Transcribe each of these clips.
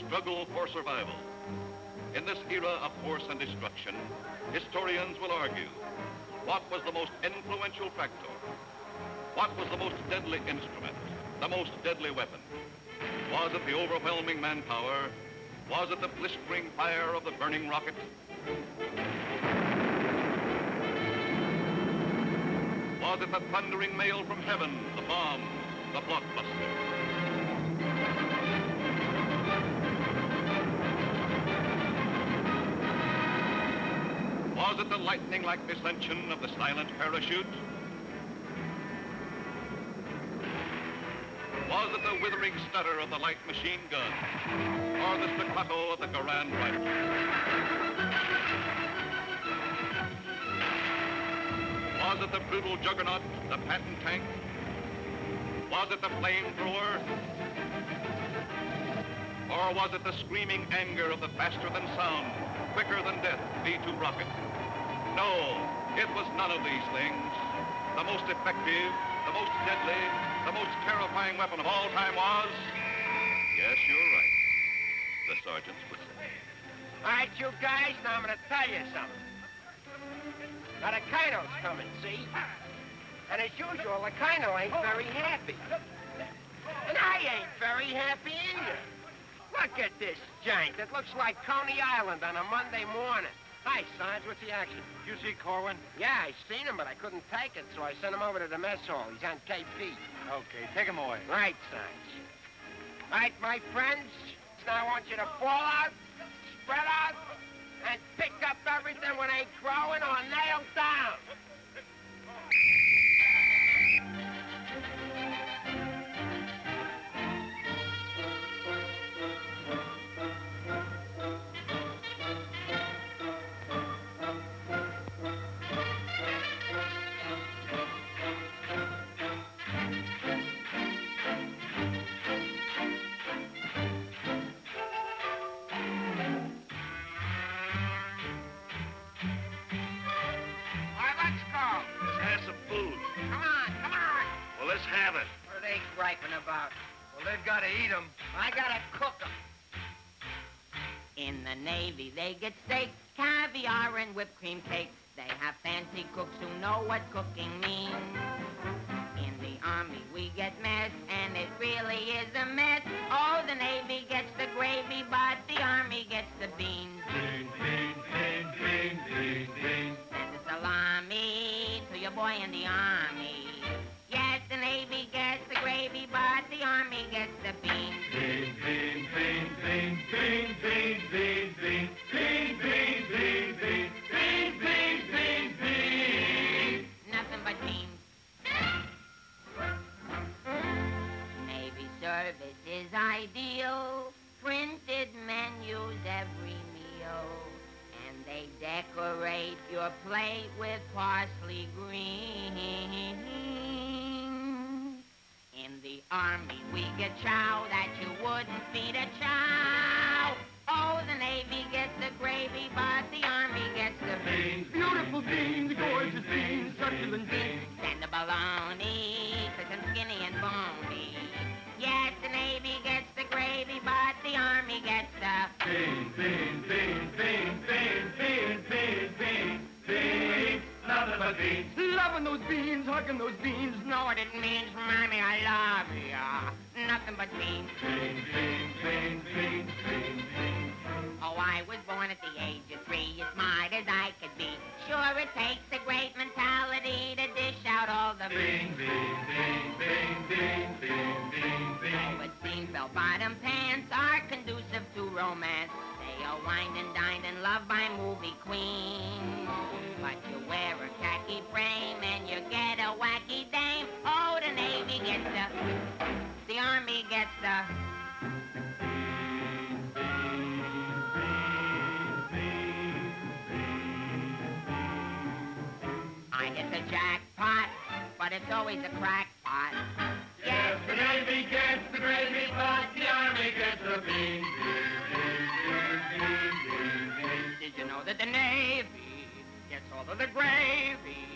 struggle for survival. In this era of force and destruction, historians will argue, what was the most influential factor? What was the most deadly instrument, the most deadly weapon? Was it the overwhelming manpower? Was it the blistering fire of the burning rocket? Was it the thundering mail from heaven, the bomb, the blockbuster? Was it the lightning-like descension of the silent parachute? Was it the withering stutter of the light machine gun? Or the staccato of the Garand rifle? Was it the brutal juggernaut, the Patton tank? Was it the flamethrower? Or was it the screaming anger of the faster-than-sound, quicker-than-death V-2 rocket? No, it was none of these things. The most effective, the most deadly, the most terrifying weapon of all time was... Yes, you're right. The sergeants would say. All right, you guys, now I'm going to tell you something. Now, the Colonel's coming, see? And as usual, the Colonel ain't very happy. And I ain't very happy either. Look at this giant. It looks like Coney Island on a Monday morning. Hi, Sarge, what's the action? You see Korwin? Yeah, I seen him, but I couldn't take it, so I sent him over to the mess hall. He's on KP. Okay, take him away. Right, Sarge. Right, my friends, now I want you to fall out, spread out, and pick up everything when they growing or nailed down. Have it. What are they griping about? Well, they've got to eat them. I gotta cook them. In the Navy, they get steak, caviar, and whipped cream cake. They have fancy cooks who know what cooking means. In the Army, we get mess, and it really is a mess. Oh, the Navy gets the gravy, but the Army gets the beans. Beans, beans, beans, beans, beans, beans. Send the salami to your boy in the Army. Yes, the Navy gets the gravy, but the Army gets the beans. Beans, beans, beans, beans, beans, beans, beans, beans, beans, beans, beans, beans, beans, beans, beans, beans. Nothing but beans. Navy service is ideal. Printed menus every meal. And they decorate your plate with parsley green. In the Army, we get chow that you wouldn't feed a chow. Oh, the Navy gets the gravy, but the Army gets the beans. Beautiful beans, gorgeous beans, succulent beans. Send the bologna, cause I'm skinny and bony. Yes, the Navy gets the gravy, but the Army gets the beans, beans, beans, beans, beans, beans, beans, beans, beans. Nothing but beans. Loving those beans, hugging those beans. Know what it means, Mommy, I love ya. Nothing but beans. Beans, beans, beans, beans, beans, beans. Oh, I was born at the age of 3, as smart as I could be. Sure, it takes a great mentality to dish out all the beans, beans, beans, beans, beans, beans, beans, beans. Oh, it seems bell-bottom pants are conducive to romance. They are wined and dined and loved by movie queens. But you wear a khaki frame and you get a wacky dame. Oh, the Navy gets the Army gets the... I get the jackpot, but it's always a crackpot. Yes, the Navy gets the gravy, but the Army gets the beans. Did you know that the Navy gets all of the gravy?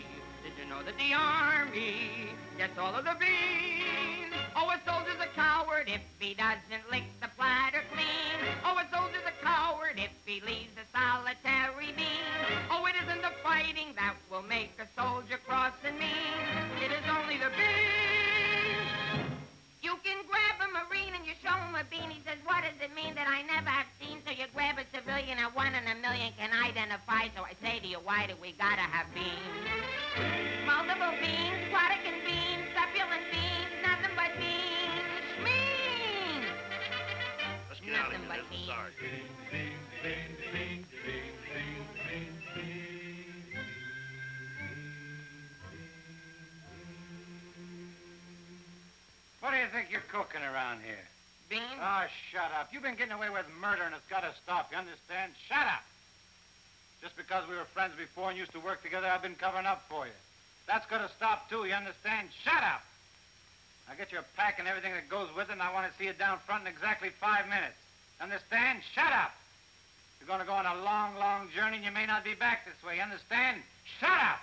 Did you know that the Army gets all of the beans? Oh, a soldier's a coward if he doesn't lick the platter clean. Oh, Oh, a soldier's a coward if he leaves a solitary beam. Oh, it isn't the fighting that will make a soldier cross and mean. It is only the beam. You can grab a Marine and you show him a bean. He says, what does it mean that I never have seen? So you grab a civilian and 1 in a million can identify. So I say to you, why do we gotta have beans? Multiple beans, Quadecan beans, succulent beans, nothing but beans. Schmeans! Let's get out of Nothing here. but beans. Sorry. What do you think you're cooking around here? Beans? Oh, shut up. You've been getting away with murder, and it's got to stop. You understand? Shut up. Just because we were friends before and used to work together, I've been covering up for you. That's got to stop, too. You understand? Shut up. Now get your pack and everything that goes with it, and I want to see you down front in exactly 5 minutes. Understand? Shut up. You're going to go on a long, long journey, and you may not be back this way. You understand? Shut up.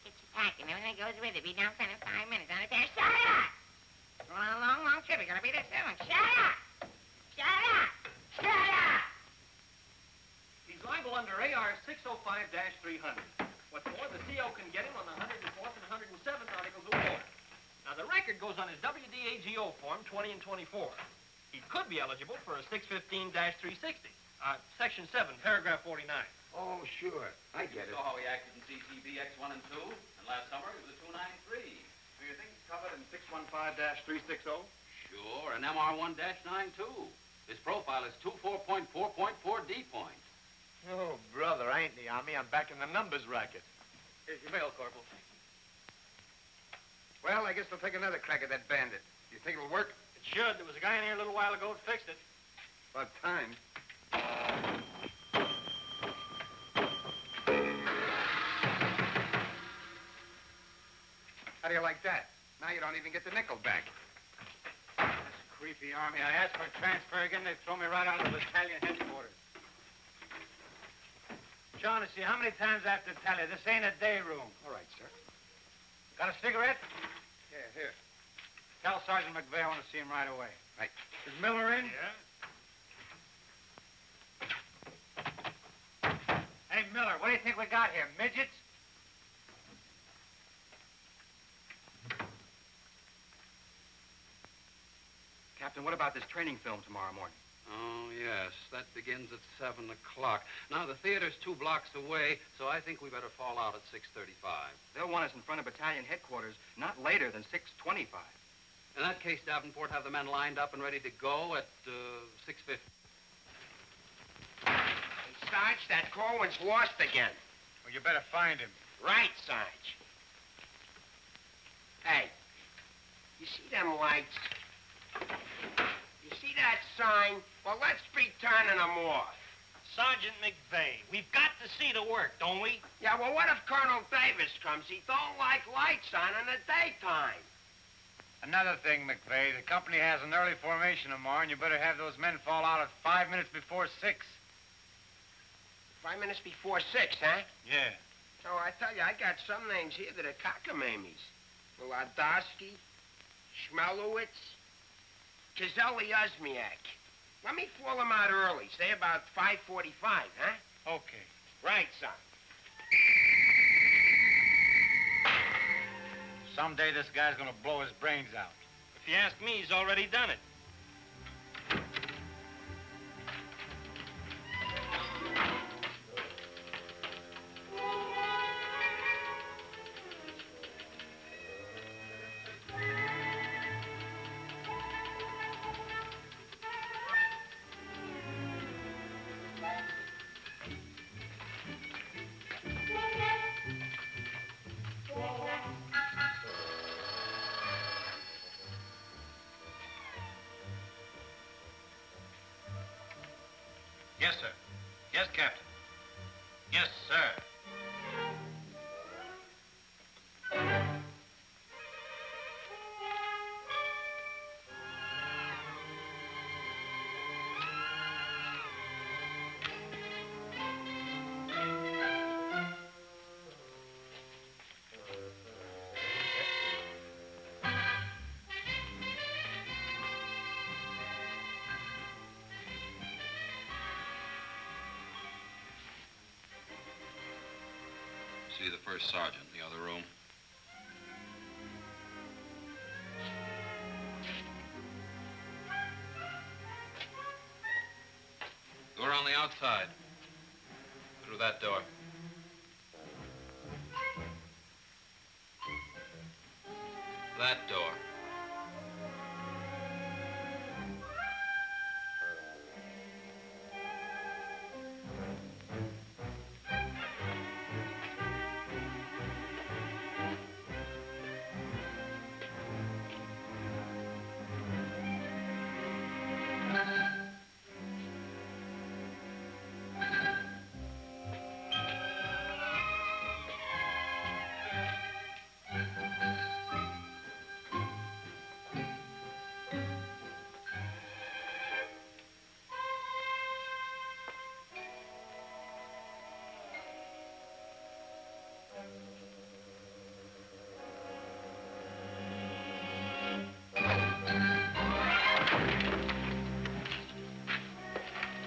Get your pack and everything goes with it. Be down front in 5 minutes. Understand? Shut up! We're on a long, long trip. We're gonna be there soon. Shut up! Shut up! Shut up! He's liable under AR 605-300. What's more, the CO can get him on the 104th and 107th Articles of War. Now, the record goes on his WDAGO form 20 and 24. He could be eligible for a 615-360, Section 7, Paragraph 49. Oh, sure. I get it. You saw how he acted in CTB X1 and 2, and last summer he was a 293. Do you think he's covered in 615-360? Sure, and MR1-9 too. His profile is 24.4.4 D point. Oh, brother, I ain't in the Army. I'm back in the numbers racket. Here's your mail, Corporal. Well, I guess they'll take another crack at that bandit. You think it'll work? It should. There was a guy in here a little while ago that fixed it. About time. How do you like that? Now you don't even get the nickel back. This creepy Army. I asked for a transfer again. They throw me right out of the battalion headquarters. Shaughnessy, how many times I have to tell you, this ain't a day room. All right, sir. Got a cigarette? Yeah, here. Tell Sergeant McVeigh I want to see him right away. Right. Is Miller in? Yeah? Hey, Miller, what do you think we got here? Midgets? Captain, what about this training film tomorrow morning? Oh, yes, that begins at 7 o'clock. Now, the theater's 2 blocks away, so I think we better fall out at 6:35. They'll want us in front of battalion headquarters not later than 6:25. In that case, Davenport, have the men lined up and ready to go at 6:50. Hey, Sarge, that Korwin's lost again. Well, you better find him. Right, Sarge. Hey, you see them lights? You see that sign? Well, let's be turning them off. Sergeant McVeigh, we've got to see the work, don't we? Yeah, well, what if Colonel Davis comes? He don't like lights on in the daytime. Another thing, McVeigh, the company has an early formation tomorrow, and you better have those men fall out at 5 minutes before 6. 5 minutes before 6, huh? Yeah. So I tell you, I got some names here that are cockamammies. Wladowski, Schmelowitz, Kazelli Osmiak. Let me fall them out early, say about 5:45, huh? Okay. Right, son. Someday this guy's gonna blow his brains out. If you ask me, he's already done it. Yes, sir. Yes, Captain. Yes, sir. See the first sergeant in the other room. Go around the outside. Through that door. That door.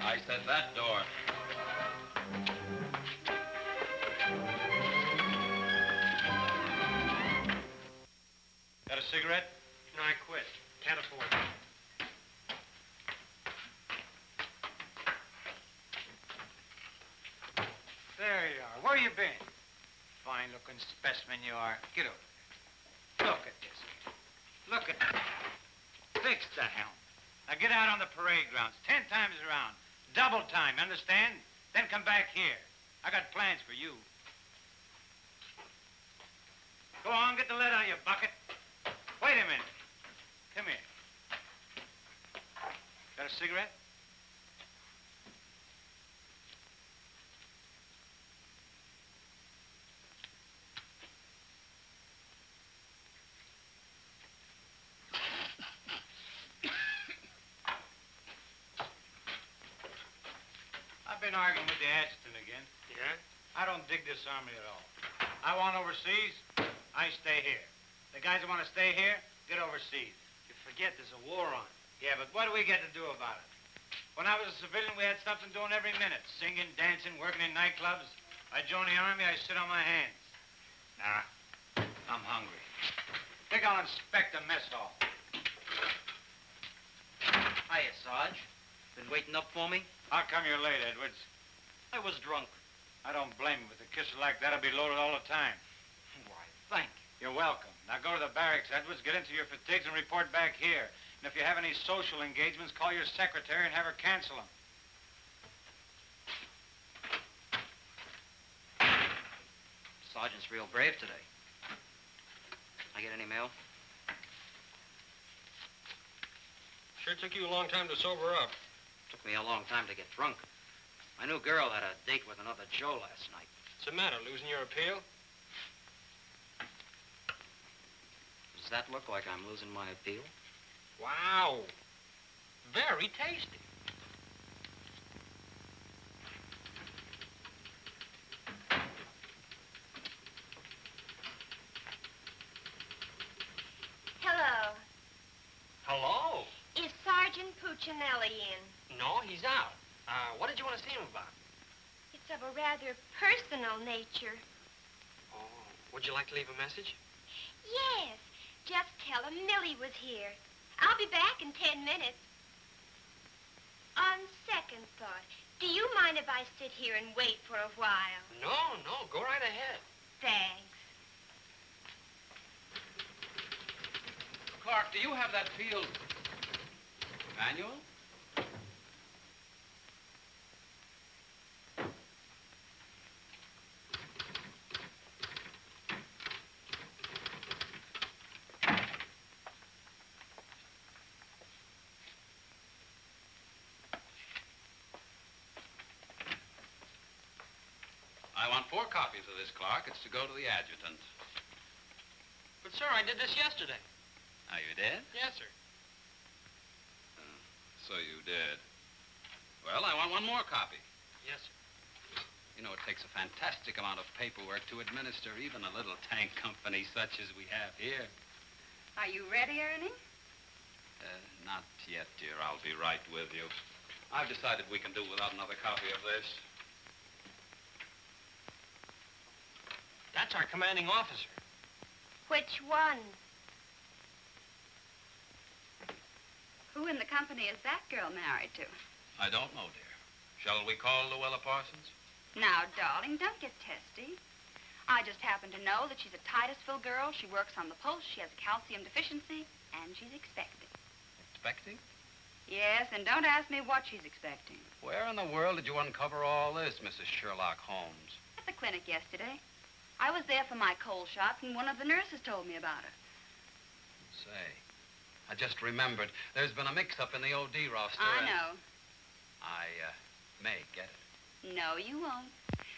I said that door. Got a cigarette? No, I quit. Can't afford it. There you are. Where you been? Fine-looking specimen you are. Get over there. Look at this. Look at that. Fix the helm. Now get out on the parade grounds 10 times around. Double time, understand? Then come back here. I got plans for you. Go on, get the lead out of your bucket. Wait a minute. Come here. Got a cigarette? I've been arguing with the adjutant again. Yeah? I don't dig this army at all. I want overseas, I stay here. The guys that want to stay here, get overseas. You forget there's a war on. Yeah, but what do we get to do about it? When I was a civilian, we had something doing every minute. Singing, dancing, working in nightclubs. I joined the army, I sit on my hands. Nah, I'm hungry. Think I'll inspect the mess hall. Hiya, Sarge. Been waiting up for me? How come you're late, Edwards? I was drunk. I don't blame you. With a kisser like that, I'll be loaded all the time. Why, thank you. You're welcome. Now go to the barracks, Edwards, get into your fatigues and report back here. And if you have any social engagements, call your secretary and have her cancel them. Sergeant's real brave today. I get any mail? Sure took you a long time to sober up. Took me a long time to get drunk. My new girl had a date with another Joe last night. What's the matter, losing your appeal? Does that look like I'm losing my appeal? Wow. Very tasty. Hello. Hello. Is Sergeant Puccinelli in? No, he's out. What did you want to see him about? It's of a rather personal nature. Oh, would you like to leave a message? Yes. Just tell him Millie was here. I'll be back in 10 minutes. On second thought, do you mind if I sit here and wait for a while? No, go right ahead. Thanks. Clark, do you have that field manual? I want 4 copies of this, Clark. It's to go to the adjutant. But, sir, I did this yesterday. Oh, you did? Yes, sir. So you did. Well, I want 1 more copy. Yes, sir. You know, it takes a fantastic amount of paperwork to administer even a little tank company such as we have here. Are you ready, Ernie? Not yet, dear. I'll be right with you. I've decided we can do without another copy of this. That's our commanding officer. Which one? Who in the company is that girl married to? I don't know, dear. Shall we call Luella Parsons? Now, darling, don't get testy. I just happen to know that she's a Titusville girl. She works on the pulse. She has a calcium deficiency, and she's expecting. Expecting? Yes, and don't ask me what she's expecting. Where in the world did you uncover all this, Mrs. Sherlock Holmes? At the clinic yesterday. I was there for my cold shot, and one of the nurses told me about her. Say, I just remembered. There's been a mix-up in the OD roster. I know. I may get it. No, you won't.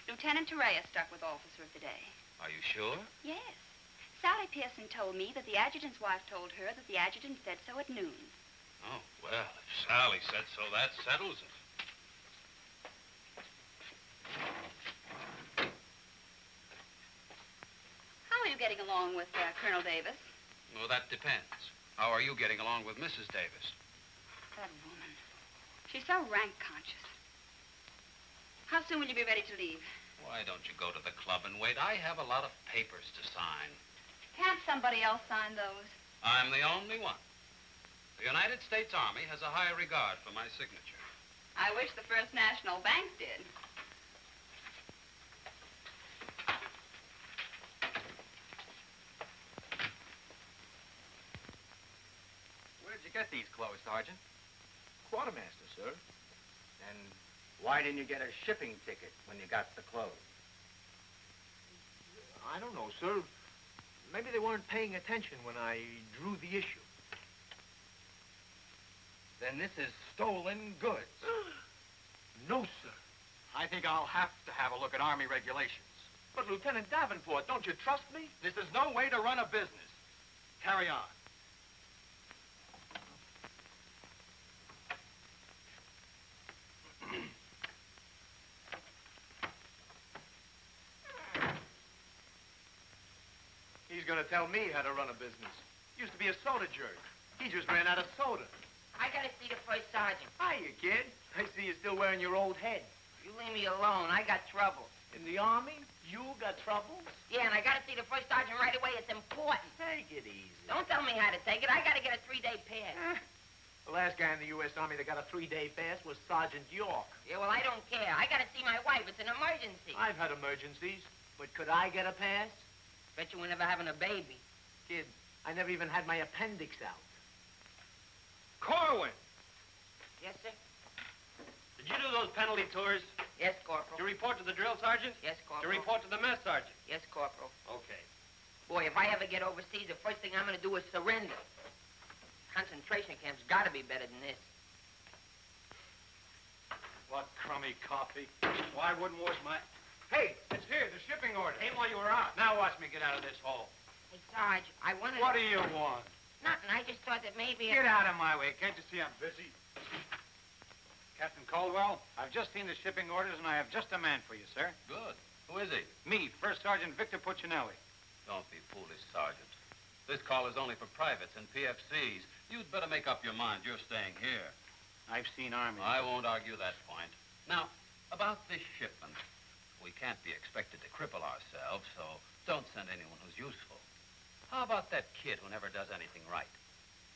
Lieutenant Torrea stuck with Officer of the Day. Are you sure? Yes. Sally Pearson told me that the adjutant's wife told her that the adjutant said so at noon. Oh, well, if Sally said so, that settles it. How are you getting along with Colonel Davis? Well, that depends. How are you getting along with Mrs. Davis? That woman. She's so rank-conscious. How soon will you be ready to leave? Why don't you go to the club and wait? I have a lot of papers to sign. Can't somebody else sign those? I'm the only one. The United States Army has a high regard for my signature. I wish the First National Bank did. Where'd you get these clothes, Sergeant? Quartermaster, sir. And why didn't you get a shipping ticket when you got the clothes? I don't know, sir. Maybe they weren't paying attention when I drew the issue. Then this is stolen goods. No, sir. I think I'll have to have a look at Army regulations. But, Lieutenant Davenport, don't you trust me? This is no way to run a business. Carry on. He's going to tell me how to run a business. Used to be a soda jerk. He just ran out of soda. I gotta see the first sergeant. Hiya, kid. I see you're still wearing your old head. You leave me alone. I got trouble. In the Army, you got troubles? Yeah, and I gotta see the first sergeant right away. It's important. Take it easy. Don't tell me how to take it. I gotta get a 3-day pass. The last guy in the U.S. Army that got a 3-day pass was Sergeant York. Yeah, well, I don't care. I gotta see my wife. It's an emergency. I've had emergencies, but could I get a pass? Bet you were never having a baby. Kid, I never even had my appendix out. Korwin! Yes, sir? Did you do those penalty tours? Yes, Corporal. To report to the drill sergeant? Yes, To Corporal. report to the mess sergeant? Yes, Corporal. Okay. Boy, if I ever get overseas, the first thing I'm gonna do is surrender. Concentration camp's gotta be better than this. What crummy coffee. Why wouldn't wash my... Hey, It's here, the shipping order. came while you were out. Now watch me get out of this hole. Hey, Sarge, I wanted... What do you want? Nothing. I just thought that maybe... Get out of my way. Can't you see I'm busy? Captain Caldwell, I've just seen the shipping orders, and I have just a man for you, sir. Good. Who is he? Me, First Sergeant Victor Puccinelli. Don't be foolish, Sergeant. This call is only for privates and PFCs. You'd better make up your mind. You're staying here. I've seen Army. I won't argue that point. Now, about this shipment. We can't be expected to cripple ourselves, so don't send anyone who's useful. How about that kid who never does anything right?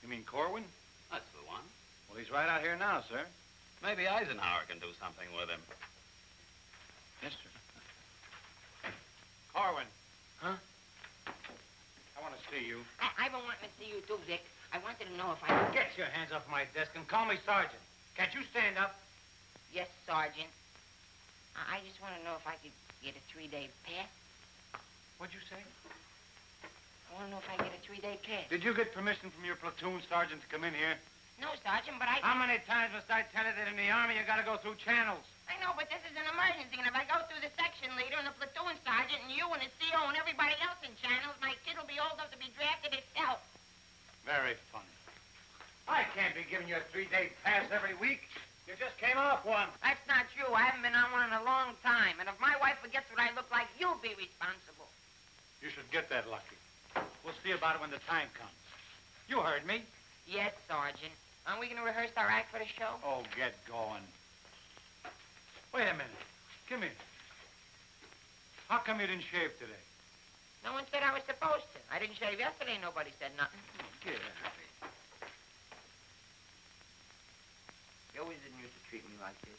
You mean Korwin? That's the one. Well, he's right out here now, sir. Maybe Eisenhower can do something with him. Yes, sir. Korwin. Huh? I want to see you. I've been wanting to see you too, Vic. I wanted to know if I could... Get your hands off my desk and call me Sergeant. Can't you stand up? Yes, Sergeant. I just want to know if I could get a 3-day pass. What'd you say? I want to know if I get a 3-day pass. Did you get permission from your platoon sergeant to come in here? No, Sergeant, but I... How many times must I tell you that in the Army you gotta go through channels? I know, but this is an emergency, and if I go through the section leader and the platoon sergeant and you and the CO and everybody else in channels, my kid will be old enough to be drafted itself. Very funny. I can't be giving you a 3-day pass every week. You just came off one. That's not true. I haven't been on one in a long time, and if my wife forgets what I look like, you'll be responsible. You should get that lucky. We'll see about it when the time comes. You heard me. Yes, Sergeant. Aren't we going to rehearse our act for the show? Oh, get going. Wait a minute. Come here. How come you didn't shave today? No one said I was supposed to. I didn't shave yesterday. Nobody said nothing. Get out of here. You always didn't used to treat me like this.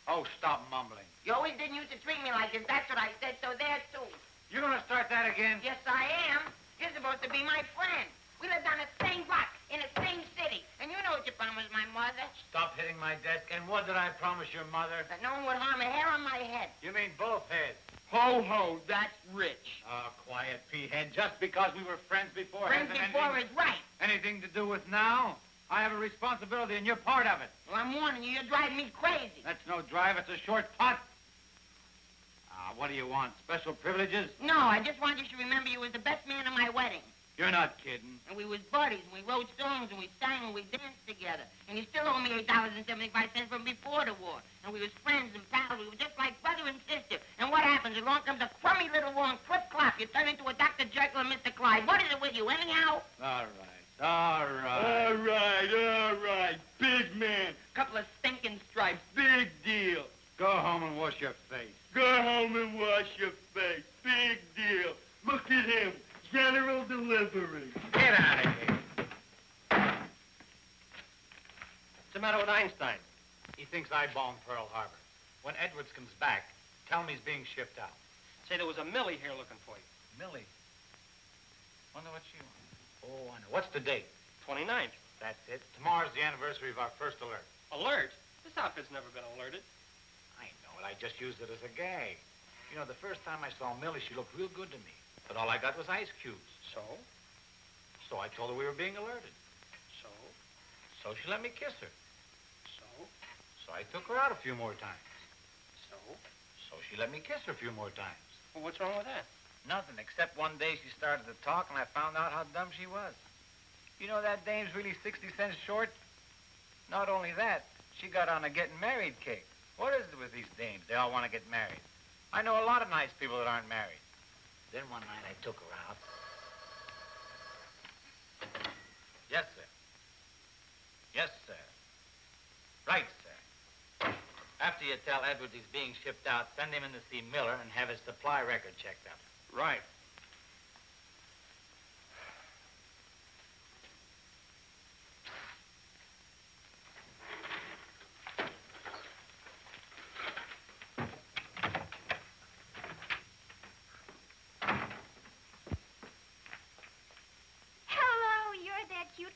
Oh, stop mumbling. You always didn't used to treat me like this. That's what I said, so there, too. You gonna start that again? Yes, I am. You're supposed to be my friend. We lived on the same block, in the same city. And you know what you promised my mother. Stop hitting my desk. And what did I promise your mother? That no one would harm a hair on my head. You mean both heads? Ho, ho, that's rich. Oh, quiet, P-head. Just because we were friends before... Friends before is right. Anything to do with now? I have a responsibility, and you're part of it. Well, I'm warning you, you're driving me crazy. That's no drive. It's a short putt. What do you want? Special privileges? No, I just want you to remember you was the best man at my wedding. You're not kidding. And we was buddies, and we wrote songs, and we sang, and we danced together. And you still owe me $8.75 from before the war. And we was friends and pals. We were just like brother and sister. And what happens? Along comes a crummy little war and clip-clop. You turn into a Dr. Jekyll and Mr. Clyde. What is it with you, anyhow? All right. All right. Big man. Couple of stinking stripes. Big deal. Go home and wash your face. Go home and wash your face. Big deal. Look at him. General delivery. Get out of here. What's the matter with Einstein? He thinks I bombed Pearl Harbor. When Edwards comes back, tell him he's being shipped out. Say there was a Millie here looking for you. Millie? Wonder what she wants. Oh, I know. What's the date? 29th. That's it. Tomorrow's the anniversary of our first alert. Alert? This outfit's never been alerted. I know it. I just used it as a gag. You know, the first time I saw Millie, she looked real good to me. But all I got was ice cubes. So? So I told her we were being alerted. So? So she let me kiss her. So? So I took her out a few more times. So? So she let me kiss her a few more times. Well, what's wrong with that? Nothing, except one day she started to talk and I found out how dumb she was. You know that dame's really 60 cents short? Not only that, she got on a getting married kick. What is it with these dames? They all want to get married. I know a lot of nice people that aren't married. Then one night I took her out. Yes, sir. Yes, sir. Right, sir. After you tell Edwards he's being shipped out, send him in to see Miller and have his supply record checked out. Right.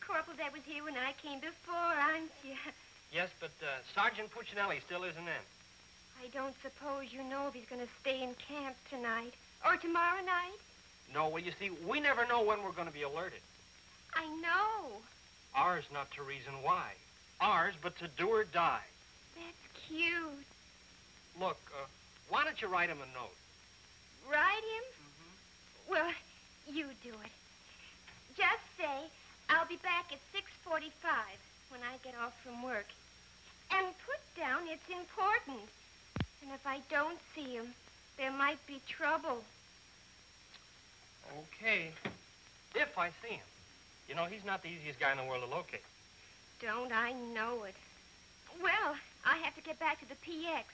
Corporal that was here when I came before, aren't you? Yes, but Sergeant Puccinelli still isn't in. I don't suppose you know if he's going to stay in camp tonight or tomorrow night? No, well, you see, we never know when we're going to be alerted. I know. Ours not to reason why. Ours, but to do or die. That's cute. Look, why don't you write him a note? Write him? Mm-hmm. Well, you do it. Just say, I'll be back at 6:45 when I get off from work. And put down it's important. And if I don't see him, there might be trouble. Okay. If I see him. You know, he's not the easiest guy in the world to locate. Don't I know it? Well, I have to get back to the PX.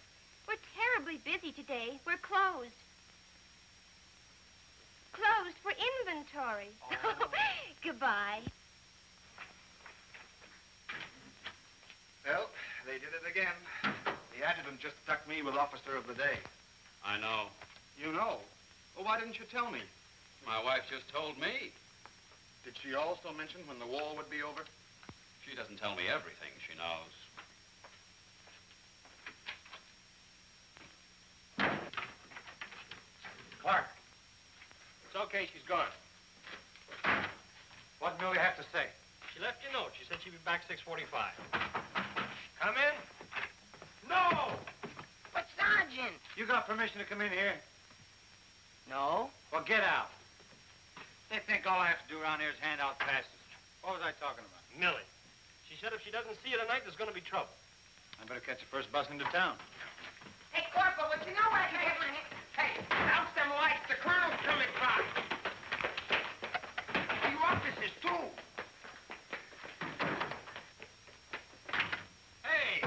We're terribly busy today. We're closed. Closed for inventory. Oh. Goodbye. Well, they did it again. The adjutant just stuck me with officer of the day. I know. You know? Well, why didn't you tell me? My wife just told me. Did she also mention when the war would be over? She doesn't tell me everything she knows. Clark, It's okay, she's gone. what do we have to say? She left you a note. She said she'd be back 6:45. Come in. No! But, Sergeant. You got permission to come in here? No. Well, get out. They think all I have to do around here is hand out passes. What was I talking about? Millie. She said if she doesn't see you tonight, there's going to be trouble. I better catch the first bus into town. Hey, Corporal, but you know what I can get my hand... Hey, douse them lights. The colonel's coming by. You officers, too. Hey!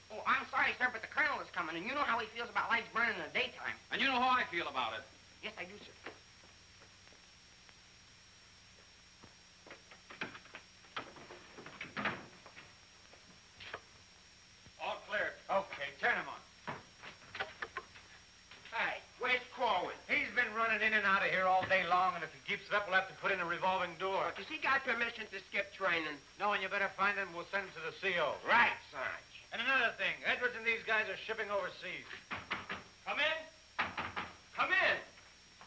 Oh, I'm sorry, sir, but the colonel is coming, and you know how he feels about lights burning in the daytime. And you know how I feel about it. Yes, I do, sir. running in and out of here all day long, and if he keeps it up, we'll have to put in a revolving door. Does he got permission to skip training? No, and you better find him. We'll send him to the CO. Right, Sarge. And another thing, Edwards and these guys are shipping overseas. Come in. Come in.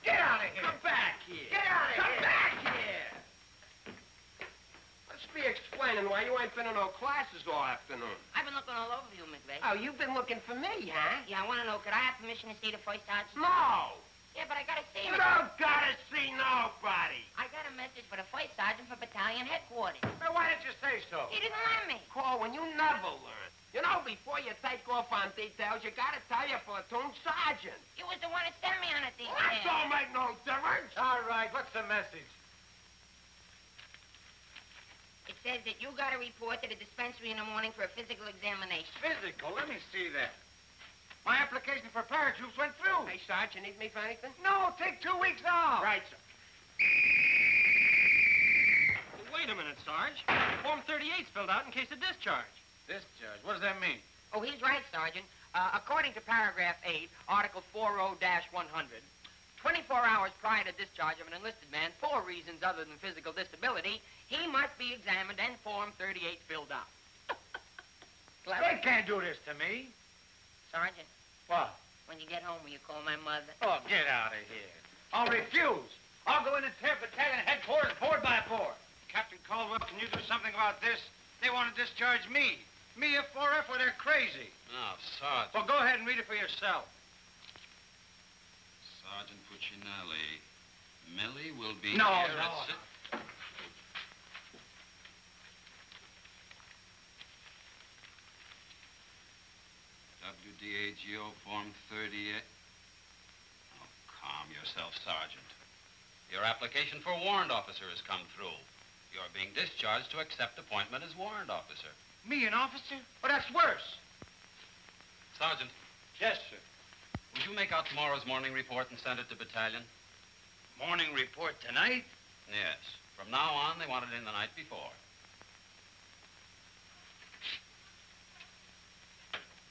Get out of here. Come back here. Get out of here. Come back here. Let's be explaining why you ain't been in no classes all afternoon. I've been looking all over you, McVeigh. Oh, you've been looking for me, huh? Yeah, I want to know, could I have permission to see the first sergeant? No. Yeah, but I got to see You him. don't gotta see nobody. I got a message for the first sergeant for battalion headquarters. Well, why didn't you say so? He didn't let me. Korwin, you never learn. You know, before you take off on details, you gotta tell your platoon sergeant. You was the one that sent me on a detail. That don't make no difference. All right, what's the message? It says that you got to report to the dispensary in the morning for a physical examination. Physical? Let me see that. My application for paratroops went through. Hey, Sarge, you need me for anything? No, take 2 weeks off. Right, sir. Wait a minute, Sarge. Form 38's filled out in case of discharge. Discharge? What does that mean? Oh, he's right, Sergeant. According to paragraph 8, Article 40-100, 24 hours prior to discharge of an enlisted man for reasons other than physical disability, he must be examined and Form 38 filled out. Clever? They can't do this to me. Sergeant, What? when you get home, will you call my mother? Oh, get out of here. I'll refuse. I'll go in and tear battalion headquarters board by board. Captain Caldwell, can you do something about this? They want to discharge me. Me, a 4F, or they're crazy. Now, Sergeant. Well, go ahead and read it for yourself. Sergeant Puccinelli. Millie will be No, here no, at... WDAGO Form 38. Oh, calm yourself, Sergeant. Your application for warrant officer has come through. You're being discharged to accept appointment as warrant officer. Me, an officer? Oh, that's worse. Sergeant, Yes, sir. would you make out tomorrow's morning report and send it to battalion? Morning report tonight? Yes. From now on, they want it in the night before.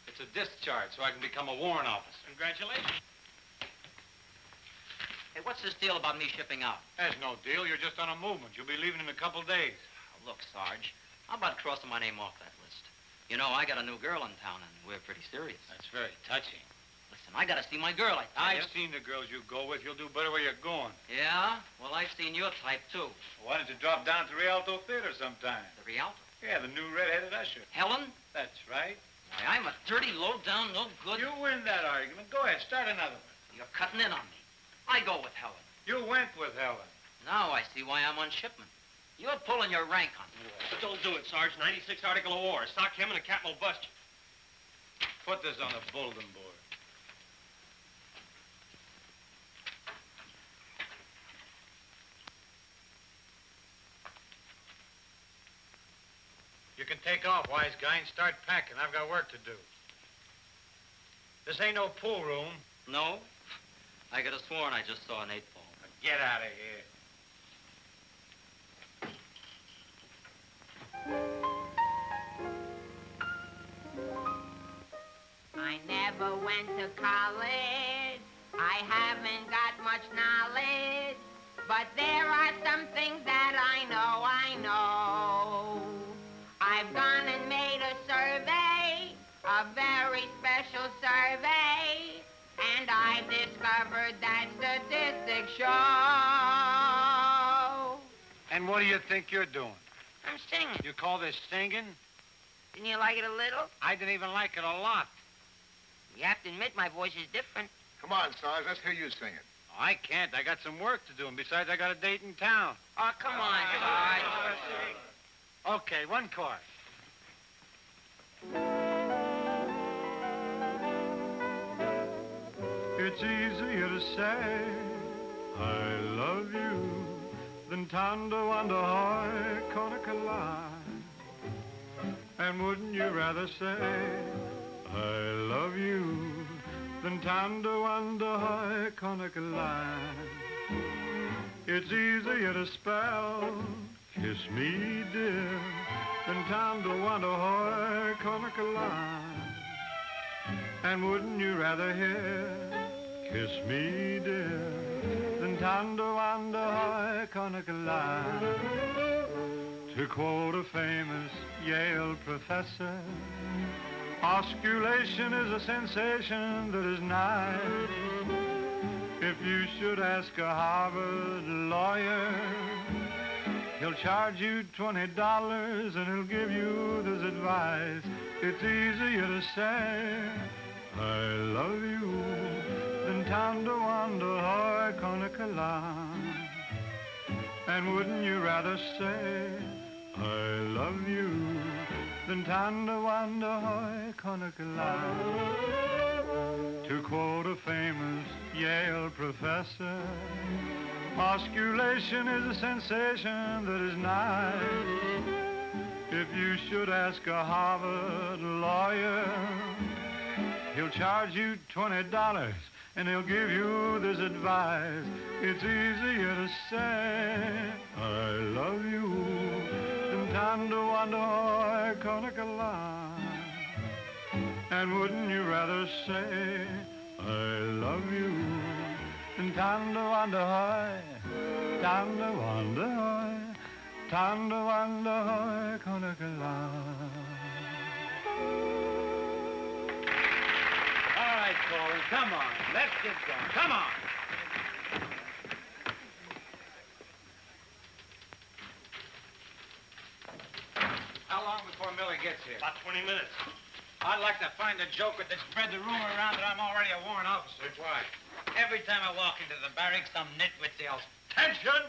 It's a discharge, so I can become a warrant officer. Congratulations. Hey, what's this deal about me shipping out? There's no deal. You're just on a movement. You'll be leaving in a couple days. Oh, look, Sarge, how about crossing my name off that list? You know, I got a new girl in town, and we're pretty serious. That's very touching. Listen, I gotta see my girl, I tell you. I've seen the girls you go with. You'll do better where you're going. Yeah? Well, I've seen your type, too. Why don't you drop down to Rialto Theater sometime? The Rialto. Yeah, the new red-headed usher. Helen? That's right. Why, I'm a dirty, low-down, no good... You win that argument. Go ahead, start another one. You're cutting in on me. I go with Helen. You went with Helen. Now I see why I'm on shipment. You're pulling your rank on me. But don't do it, Sarge. 96 Article of War. Sock him and the captain will bust you. Put this on the bulletin board. You can take off, wise guy, and start packing. I've got work to do. This ain't no pool room. No? I could have sworn I just saw an 8-ball. Get out of here. I never went to college. I haven't got much knowledge. But there are some things that I know. I've gone and made a survey, a very special survey, and I discovered that statistics show. And what do you think you're doing? I'm singing. You call this singing? Didn't you like it a little? I didn't even like it a lot. You have to admit my voice is different. Come on, Sarge, let's hear you sing it. I can't. I got some work to do, and besides, I got a date in town. Oh, come on, Sarge. Okay, one chord. It's easier to say I love you than tando under high Conacola. And wouldn't you rather say I love you than tando under high Conacola? It's easier to spell kiss me dear than tando under high Conacola. And wouldn't you rather hear kiss me dear D'intando ando hoi conacala. To quote a famous Yale professor, osculation is a sensation that is nice. If you should ask a Harvard lawyer, he'll charge you $20 and he'll give you this advice. It's easier to say, I love you, than tanto ando hoi conacala. And wouldn't you rather say, I love you, than tanto ando hoi conacala? To quote a famous Yale professor, osculation is a sensation that is nice. If you should ask a Harvard lawyer, he'll charge you $20 and he'll give you this advice. It's easier to say, I love you, than tanto ando hoi conacala. And wouldn't you rather say, I love you, than tanto ando hoi, tanto ando hoi, tanto ando hoi conacala. All right, Korwin, come on. Let's get going. Come on. How long before Millie gets here? About 20 minutes. I'd like to find a joker that spread the rumor around that I'm already a warrant officer. Why? Every time I walk into the barracks, some nitwit yells, "Attention!"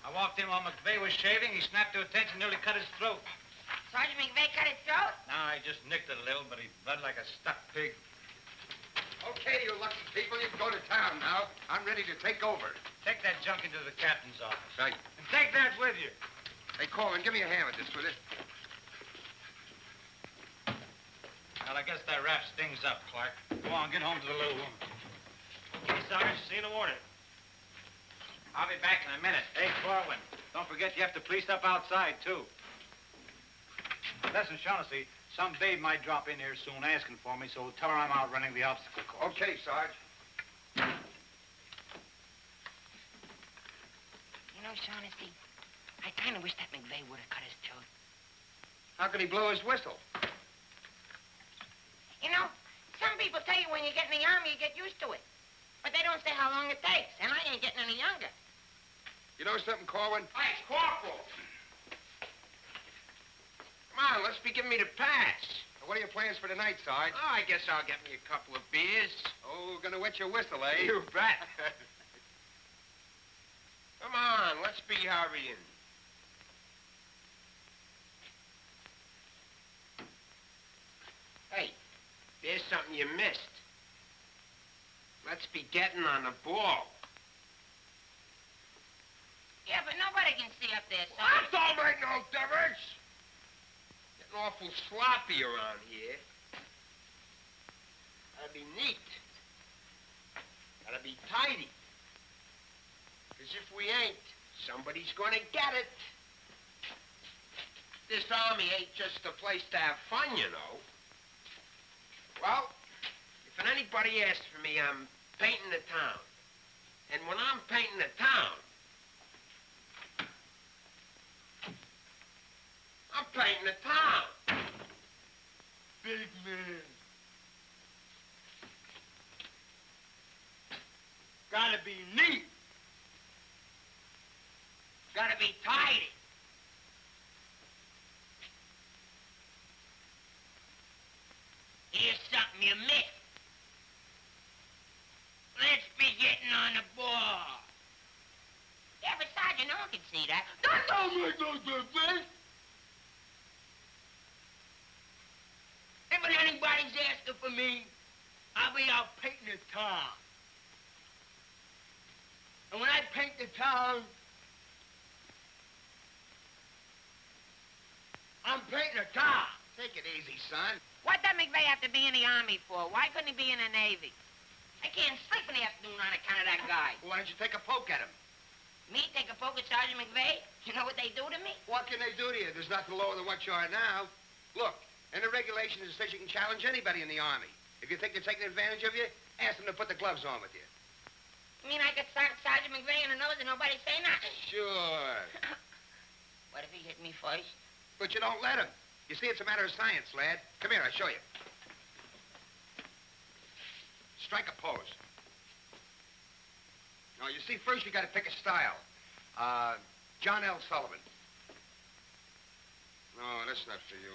I walked in while McVeigh was shaving. He snapped to attention, nearly cut his throat. Sergeant McVeigh cut his throat? No, I just nicked it a little, but he bled like a stuck pig. Okay, you lucky people, you can go to town now. I'm ready to take over. Take that junk into the captain's office. Right. And take that with you. Hey, Korwin, give me a hand with this, will you? Well, I guess that wraps things up, Clark. Go on, get home to the little woman. Okay, Sarge, see you in the morning. I'll be back in a minute. Hey, Korwin, don't forget you have to police up outside, too. Listen, Shaughnessy, some babe might drop in here soon asking for me, so tell her I'm out running the obstacle course. Okay, Sarge. You know, Shaughnessy, I kind of wish that McVeigh would have cut his throat. How could he blow his whistle? You know, some people tell you when you get in the army, you get used to it. But they don't say how long it takes, and I ain't getting any younger. You know something, Korwin? Hey, Corporal. Come on, let's be giving me the pass. What are your plans for tonight, Sarge? Oh, I guess I'll get me a couple of beers. Oh, gonna wet your whistle, eh? You bet. Come on, let's be hurrying. Hey, there's something you missed. Let's be getting on the ball. Yeah, but nobody can see up there, That Sarge. don't make no difference. Getting awful sloppy around here. Gotta be neat. Gotta be tidy. Because if we ain't, somebody's gonna get it. This army ain't just a place to have fun, you know. Well, if anybody asks for me, I'm painting the town. And when I'm painting the town, I'm painting the town. Big man. Gotta be neat. Gotta be tidy. Here's something you missed. Let's be getting on the ball. Yeah, but Sergeant, no one can see that. That don't make no difference. If anybody's asking for me, I'll be out painting the town. And when I paint the town, I'm painting the town. Take it easy, son. What did McVeigh have to be in the Army for? Why couldn't he be in the Navy? I can't sleep in the afternoon on account of that guy. Well, why don't you take a poke at him? Me take a poke at Sergeant McVeigh? You know what they do to me? What can they do to you? There's nothing lower than what you are now. Look, in the regulations, it says you can challenge anybody in the Army. If you think they're taking advantage of you, ask them to put the gloves on with you. You mean I could start Sergeant McVeigh in the nose and nobody say nothing? Sure. What if he hit me first? But you don't let him. You see, it's a matter of science, lad. Come here, I'll show you. Strike a pose. Now, you see, first you got to pick a style. John L. Sullivan. No, that's not for you.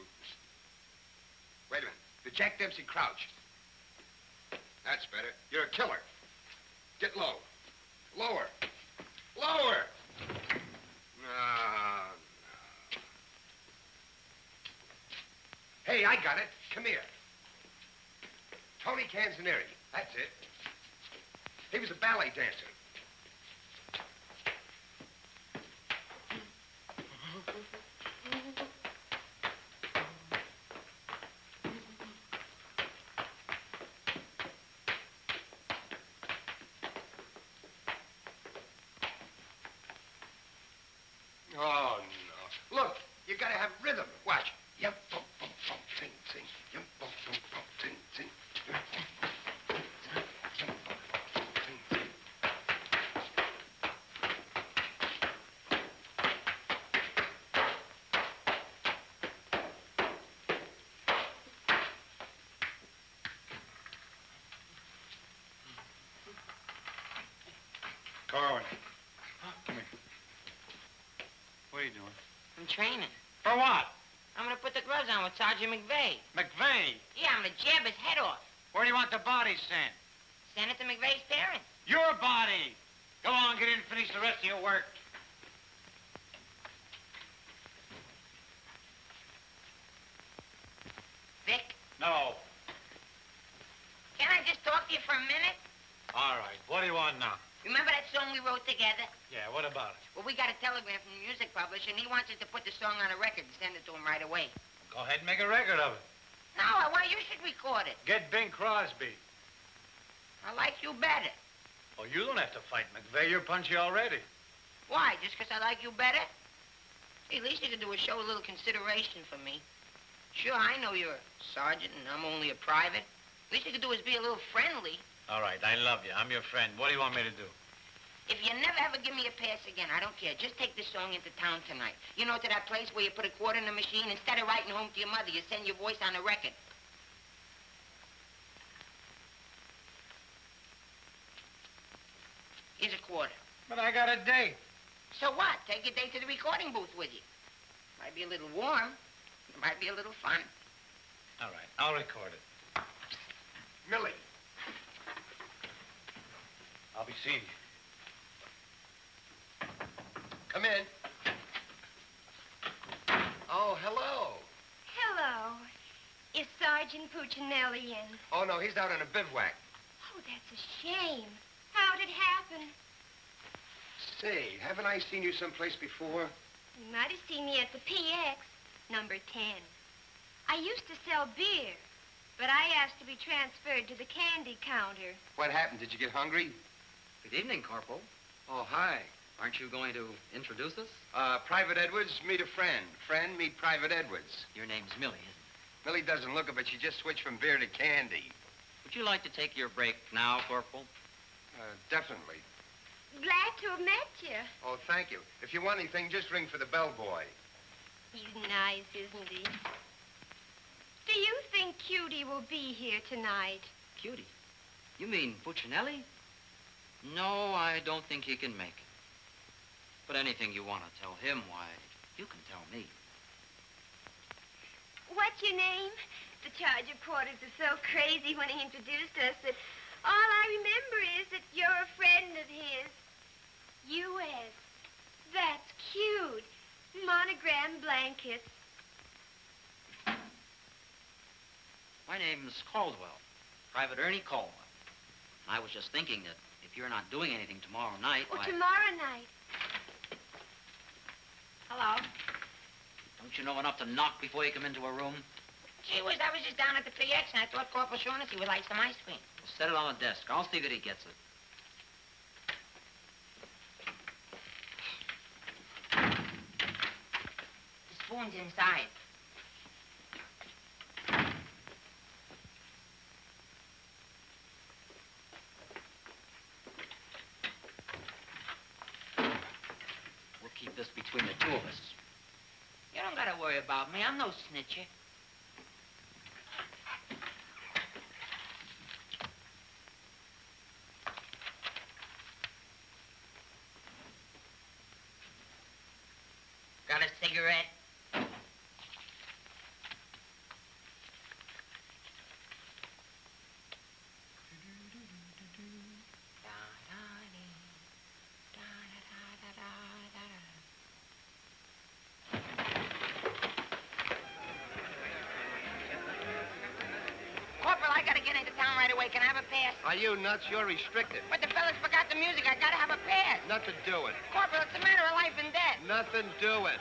Wait a minute. The Jack Dempsey Crouch. That's better. You're a killer. Get low. Lower. Lower. No. Hey, I got it. Come here. Tony Canzanieri. That's it. He was a ballet dancer. Oh, no. Look, you gotta have rhythm. Watch. Yum, bum, bum, bum, ting, ting. Yum, bum, bum, bum, ting, ting. Yum, bum, bum, ting, yum, bum, bum, ting, ting. Korwin. Come here. What are you doing? I'm training. For what? I'm gonna put the gloves on with Sergeant McVeigh. McVeigh? Yeah, I'm gonna jab his head off. Where do you want the body sent? Send it to McVeigh's parents. Your body! Go on, get in and finish the rest of your work. Vic, No. can I just talk to you for a minute? All right. What do you want now? Remember that song we wrote together? Yeah, what about it? Well, we got a telegram from the music publisher, and he wants us to put the song on a record and send it to him right away. Go ahead and make a record of it. No, I want you should record it. Get Bing Crosby. I like you better. Oh, you don't have to fight McVeigh. You're punchy already. Why? Just 'cause I like you better? Hey, at least you can do is show a little consideration for me. Sure, I know you're a sergeant and I'm only a private. At least you can do is be a little friendly. All right, I love you. I'm your friend. What do you want me to do? If you never ever give me a pass again, I don't care. Just take this song into town tonight. You know, to that place where you put a quarter in the machine. Instead of writing home to your mother, you send your voice on a record. Here's a quarter. But I got a date. So what? Take your date to the recording booth with you. Might be a little warm. It might be a little fun. All right, I'll record it. Millie. I'll be seeing you. Come in. Oh, hello. Hello. Is Sergeant Puccinelli in? Oh, no, he's out on a bivouac. Oh, that's a shame. How'd it happen? Say, haven't I seen you someplace before? You might have seen me at the PX, number 10. I used to sell beer, but I asked to be transferred to the candy counter. What happened? Did you get hungry? Good evening, Corporal. Oh, hi. Aren't you going to introduce us? Private Edwards, meet a friend. Friend, meet Private Edwards. Your name's Millie, isn't it? Millie doesn't look it, but she just switched from beer to candy. Would you like to take your break now, Corporal? Definitely. Glad to have met you. Oh, thank you. If you want anything, just ring for the bellboy. He's nice, isn't he? Do you think Cutie will be here tonight? Cutie? You mean Puccinelli? No, I don't think he can make it. But anything you want to tell him, why, you can tell me. What's your name? The charger quarters are so crazy when he introduced us that all I remember is that you're a friend of his. U.S. That's cute. Monogram blankets. My name's Caldwell. Private Ernie Caldwell. I was just thinking that if you're not doing anything tomorrow night, Oh, why... tomorrow night. Hello. Don't you know enough to knock before you come into a room? Gee whiz, I was just down at the PX and I thought Corporal Shaughnessy would like some ice cream. Well, set it on the desk. I'll see that he gets it. The spoon's inside. keep this between the two of us. You don't gotta worry about me. I'm no snitcher. Got a cigarette? Corporal, I gotta get into town right away. Can I have a pass? Are you nuts? You're restricted. But the fellas forgot the music. I gotta have a pass. Nothing doing. Corporal, it's a matter of life and death. Nothing doing.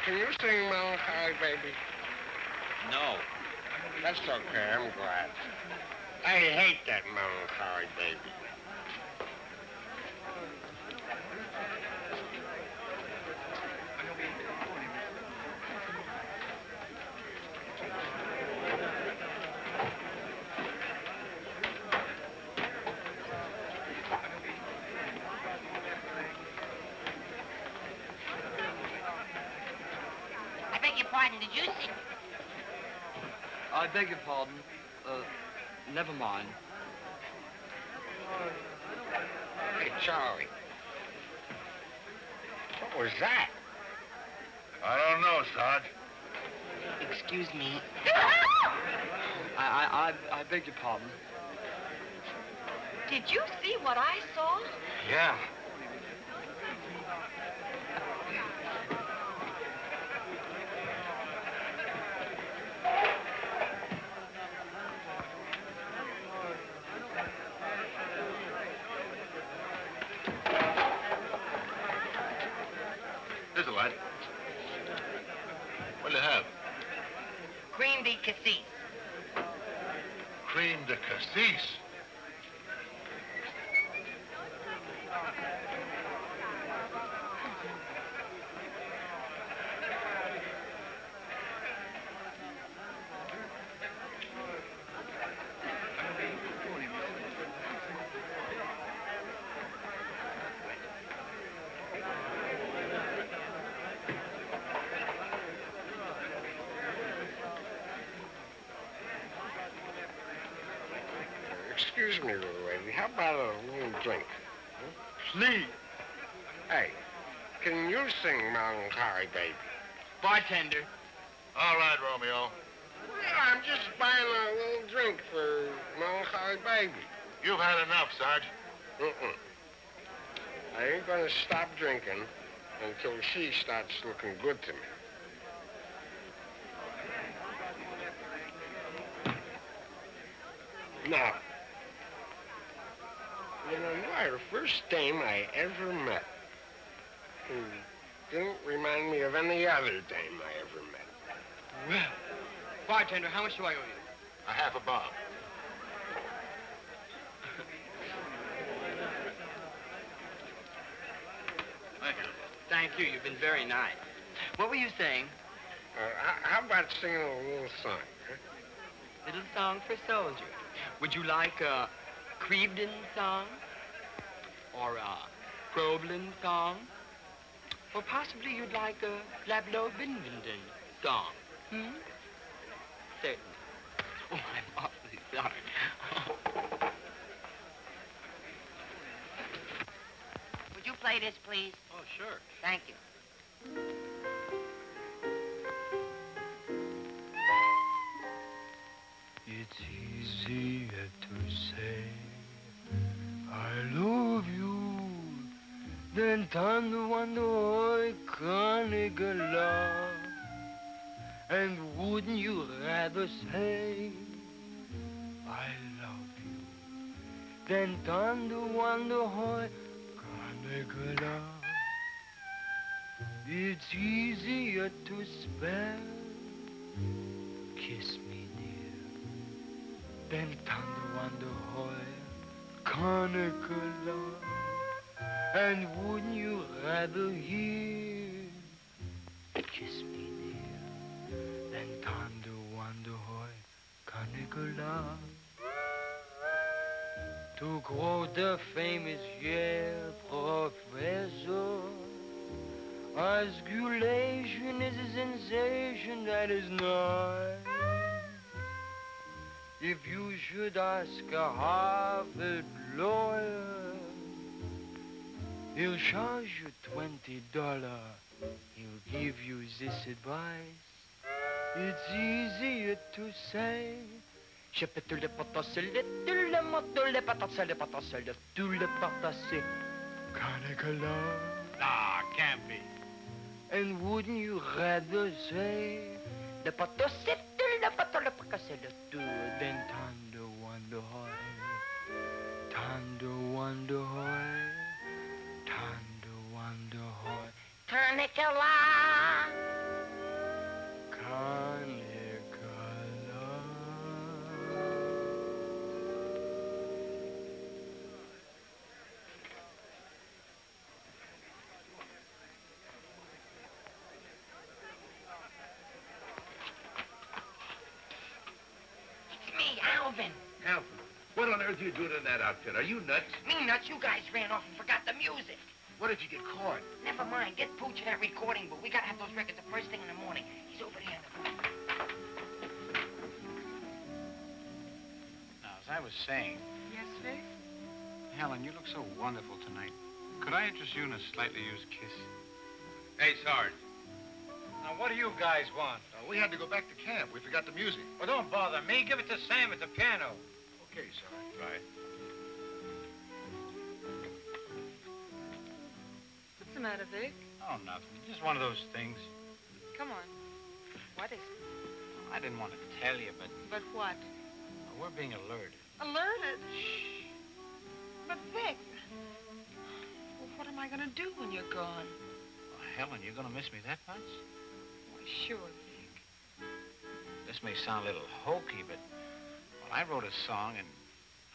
Can you sing Melancholy Baby? No. That's okay, I'm glad. I hate that Melancholy Baby. Pardon, did you sing? I beg your pardon. Never mind. Hey, Charlie. What was that? I don't know, Sarge. Excuse me. I beg your pardon. Did you see what I saw? Yeah. Here's a light. What'll you have? Cream de cassis. Cream de cassis. Excuse me, little lady. How about a little drink? Please. Hey, can you sing Melancholy Baby? Bartender. All right, Romeo. Well, I'm just buying a little drink for Melancholy Baby. You've had enough, Sarge. I ain't gonna stop drinking until she starts looking good to me. Now, you know, you are the first dame I ever met. Didn't remind me of any other dame I ever met. Well, bartender, how much do I owe you? A half a bob. Thank you. Thank you. You've been very nice. What were you saying? How about singing a little song, huh? Little song for soldier. Would you like a Crevedon song? Or a Problem song? Or possibly you'd like a Lablo Bindenden song? Certainly. Oh, I'm awfully sorry. Would you play this, please? Oh, sure. Thank you. It's easier to say I love you than tanto quando I can't love. And wouldn't you rather say I love you than tanto quando I can't love? It's easier to spell kiss me dear than tanto quando I can't love. And wouldn't you rather hear kiss me dear than tanto quando I can't love? To quote the famous Yale professor, osculation is a sensation that is nice. If you should ask a Harvard lawyer, he'll charge you $20. He'll give you this advice. It's easier to say. Je peux tout le potosser, tout le moto, le potosser, le potosser, tout le potosser. Can't love. Nah, can't be. And wouldn't you rather say le potosser, tout le poto, le potosser, le tout, than tando wonder hoy, tando wonder hoy, tando wonder hoy. Carnicola. Alvin. Alvin, what on earth are you doing in that outfit? Are you nuts? Me nuts, you guys ran off and forgot the music. What did you get caught? Never mind, get Pooch in that recording booth. We gotta have those records the first thing in the morning. He's over there in the booth. Now, as I was saying, Yes, Vic? Helen, you look so wonderful tonight. Could I interest you in a slightly used kiss? Hey, Sarge. Now, what do you guys want? We had to go back to camp. We forgot the music. Well, don't bother me. Give it to Sam at the piano. Okay, Sarge. Right. What's the matter, Vic? Oh, nothing. Just one of those things. Come on. What is it? Well, I didn't want to tell you, but But what? we're being alerted. Alerted? Shh. But, Vic, well, what am I going to do when you're gone? Well, Helen, you're going to miss me that much? Why, sure, Vic. This may sound a little hokey, but well, I wrote a song, and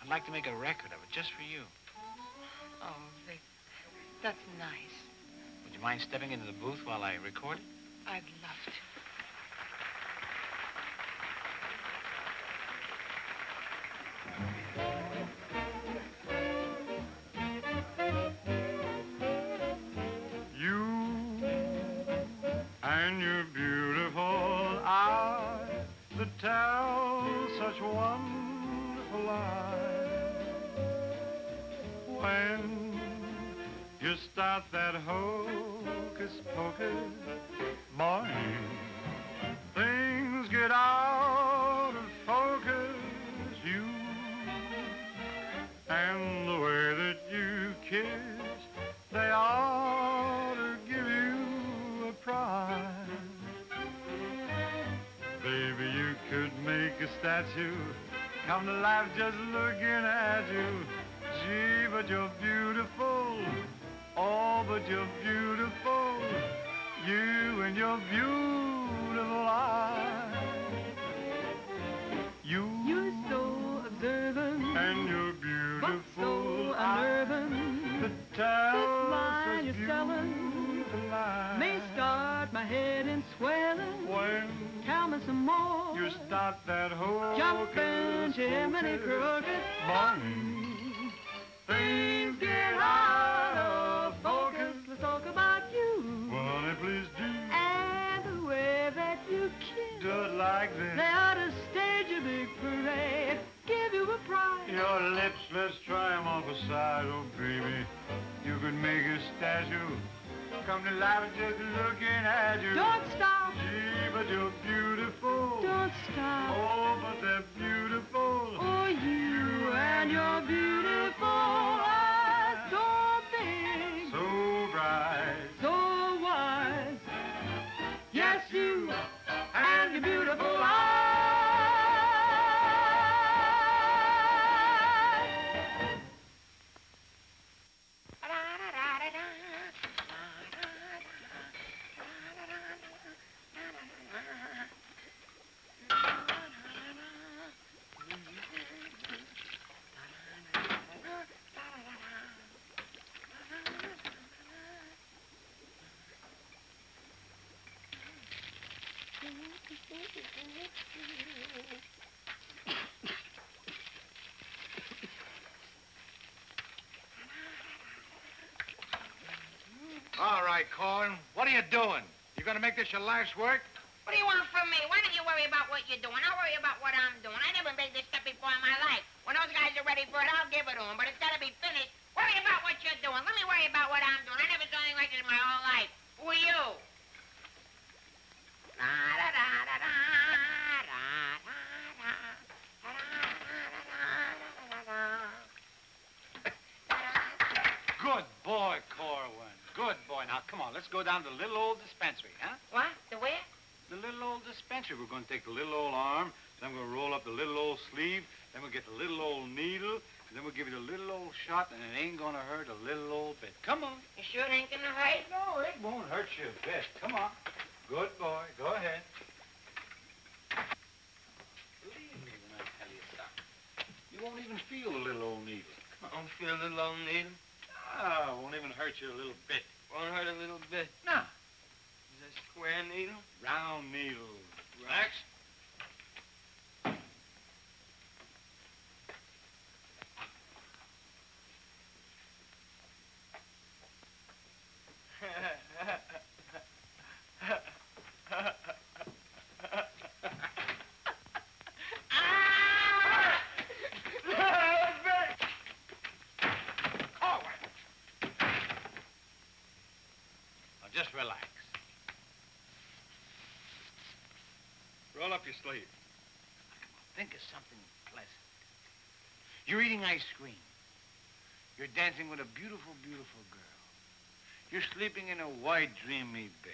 I'd like to make a record of it just for you. Oh, Vic, that's nice. Would you mind stepping into the booth while I record it? I'd love to. And your beautiful eyes that tell such wonderful lies. When you start that hocus pocus, boy, things get out of focus. You and the way that you kiss, they ought to give you a prize. Baby, you could make a statue come to life just looking at you. Gee, but you're beautiful. Oh, but you're beautiful. You and your beautiful eyes. You're so observant. And your But beautiful so unnerving. The tell This line such you're selling beautiful lies. may start my head in swelling. When Tell me some more. you start that whole Jumping Jiminy Crooked morning, things get out of focus. Let's talk about you well, honey, please do and the way that you kiss. do it like this. They ought to stage a big parade, give you a prize. Your lips, let's try 'em off a side, oh baby. You could make a statue come to life just looking at you. Don't stop. Gee, but you're beautiful. Don't stop. Oh, but they're beautiful. Oh, you and your beautiful eyes, so big, So bright. so wise. Yes, you and your beautiful eyes. All right, Korwin, what are you doing? You gonna make this your life's work? What do you want from me? Why don't you worry about what you're doing? I'll worry about what I'm doing. I never made this stuff before in my life. When those guys are ready for it, I'll give it to them. But it's got to be finished. Worry about what you're doing. Let me worry about what I'm doing. I never saw anything like this in my whole life. Who are you? Good boy, Korwin. Good boy. Now, come on, let's go down to the little old dispensary, huh? What? The where? The little old dispensary. We're going to take the little old arm, then we're going to roll up the little old sleeve, then we'll get the little old needle, and then we'll give you the little old shot, and it ain't going to hurt a little old bit. Come on. You sure it ain't gonna hurt? No, it won't hurt you a bit. Come on. Good boy. Go ahead. Believe me when I tell you something. You won't even feel the little old needle. I don't feel the little needle. Ah, it won't even hurt you a little bit. Won't hurt a little bit. No. Is that square needle? Round needle. Relax. Just relax. Roll up your sleeve. Think of something pleasant. You're eating ice cream. You're dancing with a beautiful, beautiful girl. You're sleeping in a white, dreamy bed.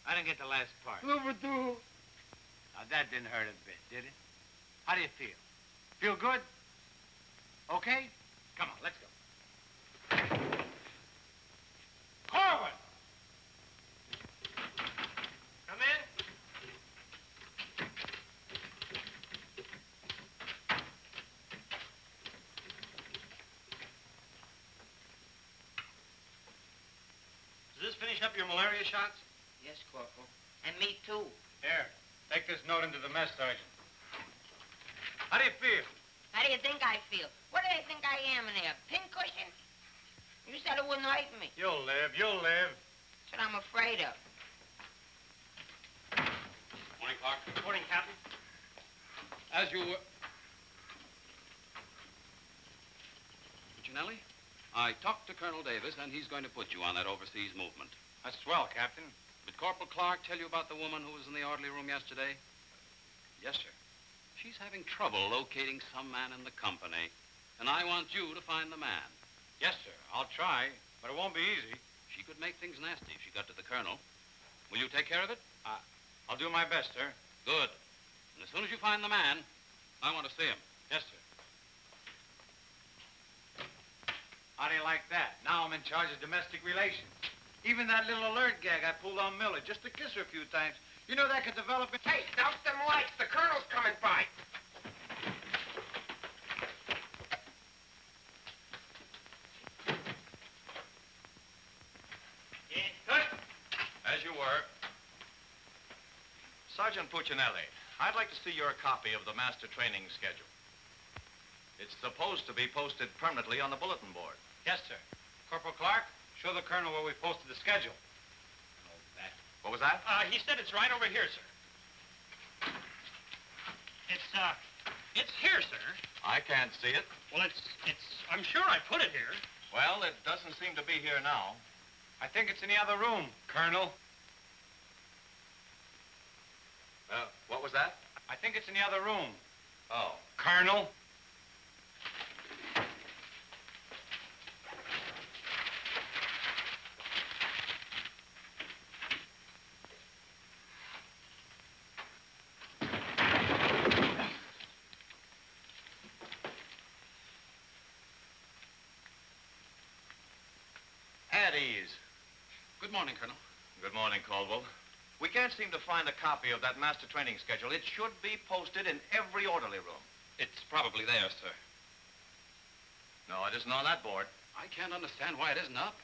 I didn't get the last part. Now, that didn't hurt a bit, did it? How do you feel? Feel good? Okay? Come on, let's go. Korwin! Come in. Does this finish up your malaria shots? Yes, Corporal. And me too. Here, take this note into the mess sergeant. How do you feel? How do you think I feel? What do you think I am in there? Pincushion? You said it wouldn't hurt me. You'll live, you'll live. That's what I'm afraid of. Morning, Clark. Good morning, Captain. As you were... Puccinelli, I talked to Colonel Davis, and he's going to put you on that overseas movement. That's swell, Captain. Did Corporal Clark tell you about the woman who was in the orderly room yesterday? Yes, sir. She's having trouble locating some man in the company, and I want you to find the man. Yes, sir. I'll try, but it won't be easy. She could make things nasty if she got to the colonel. Will you take care of it? I'll do my best, sir. Good. And as soon as you find the man, I want to see him. Yes, sir. How do you like that? Now I'm in charge of domestic relations. Even that little alert gag I pulled on Miller, just to kiss her a few times. You know that could develop in... Hey, douse them lights. The colonel's coming by. As you were. Sergeant Puccinelli, I'd like to see your copy of the master training schedule. It's supposed to be posted permanently on the bulletin board. Yes, sir. Corporal Clark, show the colonel where we posted the schedule. Oh, that. What was that? He said it's right over here, sir. It's here, sir. I can't see it. Well, I'm sure I put it here. Well, it doesn't seem to be here now. I think it's in the other room, Colonel. What was that? I think it's in the other room. Oh. Colonel. At ease. Good morning, Colonel. Good morning, Caldwell. We can't seem to find a copy of that master training schedule. It should be posted in every orderly room. It's probably there, sir. No, it isn't on that board. I can't understand why it isn't up.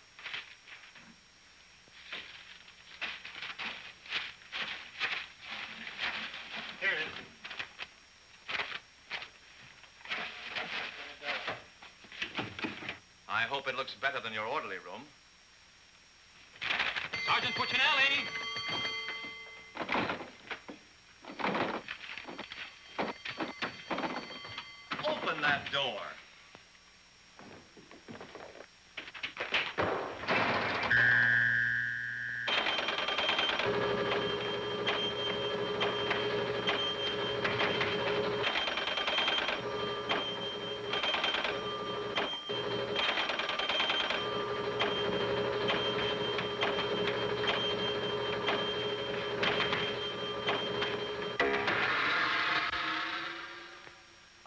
Here it is. I hope it looks better than your orderly room. Sergeant Puccinelli! Open that door.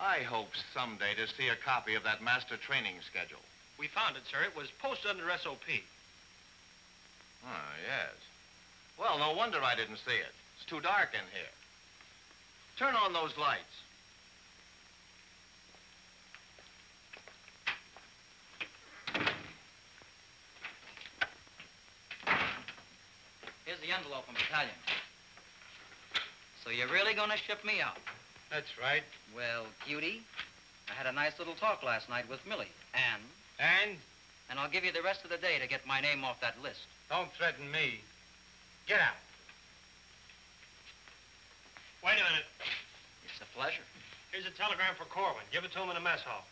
I hope someday to see a copy of that master training schedule. We found it, sir. It was posted under SOP. Oh, yes. Well, no wonder I didn't see it. It's too dark in here. Turn on those lights. Here's the envelope from battalion. So you're really going to ship me out? That's right. Well, cutie, I had a nice little talk last night with Millie. And? And I'll give you the rest of the day to get my name off that list. Don't threaten me. Get out. Wait a minute. It's a pleasure. Here's a telegram for Korwin. Give it to him in the mess hall.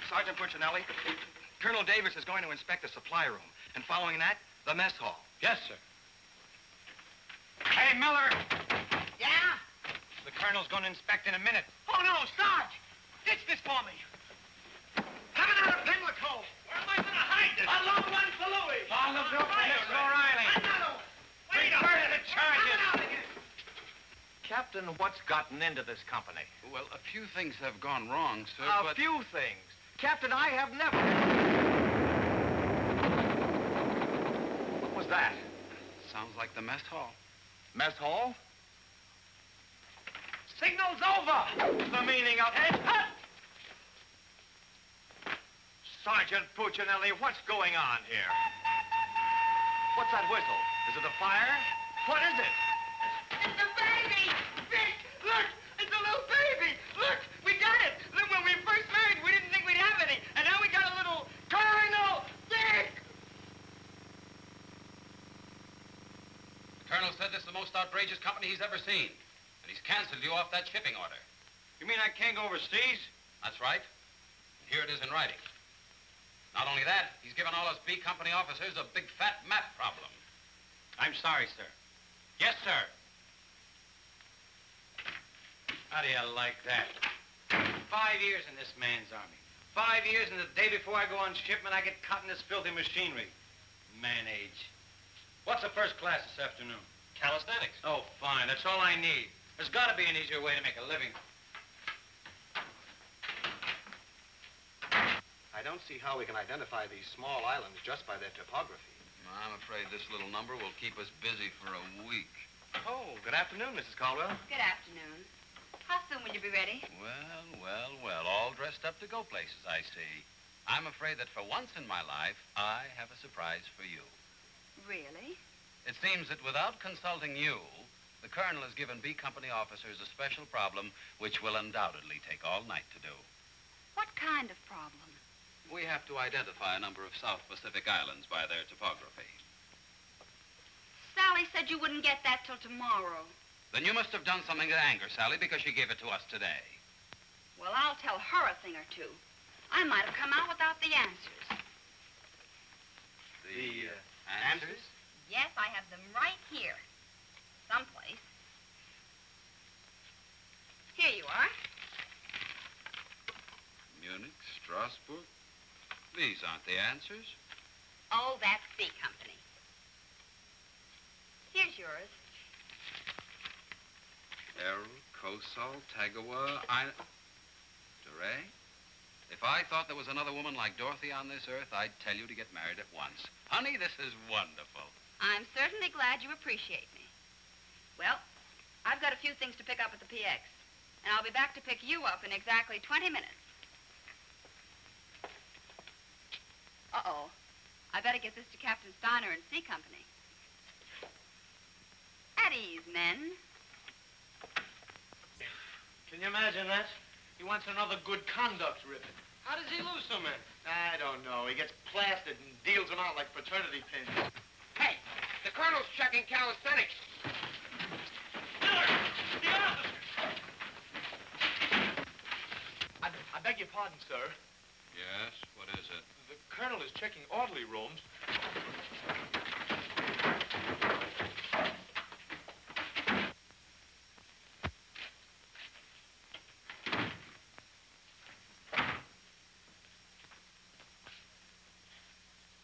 Sergeant Puccinelli, Colonel Davis is going to inspect the supply room, and following that, the mess hall. Yes, sir. Hey, Miller! Yeah? The colonel's going to inspect in a minute. Oh, no, Sarge! Ditch this for me. Have another Pimlico. Where am I going to hide this? A long one for Louis. Oh, look, Miss O'Reilly. Another one. Wait up. Reverse the charges. Coming out again. Captain, what's gotten into this company? Well, a few things have gone wrong, sir, A few things. Captain, I have never... What was that? Sounds like the mess hall. Mess hall? Signal's over. The meaning of it? Sergeant Puccinelli, what's going on here? What's that whistle? Is it a fire? What is it? It's a baby! Vic, look! It's a little baby! Look, we got it! Look, when we first married, we didn't think we'd have any. And now we got a little Colonel Vic! The colonel said this is the most outrageous company he's ever seen. And he's canceled you off that shipping order. You mean I can't go overseas? That's right. And here it is in writing. Not only that, he's given all us B Company officers a big fat map problem. I'm sorry, sir. Yes, sir. How do you like that? 5 years in this man's army. 5 years, and the day before I go on shipment, I get caught in this filthy machinery. Man age. What's the first class this afternoon? Calisthenics. Oh, fine. That's all I need. There's got to be an easier way to make a living. I don't see how we can identify these small islands just by their topography. I'm afraid this little number will keep us busy for a week. Oh, good afternoon, Mrs. Caldwell. Good afternoon. How soon will you be ready? Well, all dressed up to go places, I see. I'm afraid that for once in my life, I have a surprise for you. Really? It seems that without consulting you, the Colonel has given B Company officers a special problem which will undoubtedly take all night to do. What kind of problem? We have to identify a number of South Pacific islands by their topography. Sally said you wouldn't get that till tomorrow. Then you must have done something to anger Sally because she gave it to us today. Well, I'll tell her a thing or two. I might have come out without the answers. The answers? Yes, I have them right here. Someplace. Here you are. Munich, Strasbourg. These aren't the answers. Oh, that's C Company. Here's yours. Errol, Kosal, Tagawa, DeRay? If I thought there was another woman like Dorothy on this earth, I'd tell you to get married at once. Honey, this is wonderful. I'm certainly glad you appreciate me. Well, I've got a few things to pick up at the PX, and I'll be back to pick you up in exactly 20 minutes. Uh-oh. I better get this to Captain Steiner and C Company. At ease, men. Can you imagine that? He wants another good conduct ribbon. How does he lose so many? I don't know. He gets plastered and deals them out like fraternity pins. Hey, the Colonel's checking calisthenics. I beg your pardon, sir. Yes, what is it? The Colonel is checking orderly rooms.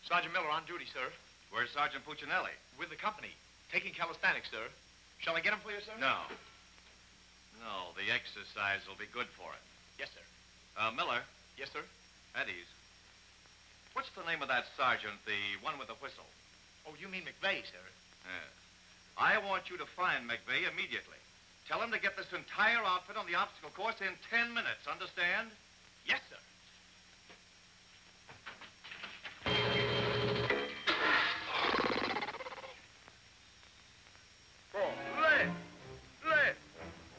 Sergeant Miller on duty, sir. Where's Sergeant Puccinelli? With the company. Taking calisthenics, sir. Shall I get him for you, sir? No. No, the exercise will be good for it. Yes, sir. Miller. Yes, sir. At ease. What's the name of that sergeant, the one with the whistle? Oh, you mean McVeigh, sir? Yes. I want you to find McVeigh immediately. Tell him to get this entire outfit on the obstacle course in 10 minutes, understand? Yes, sir. Left.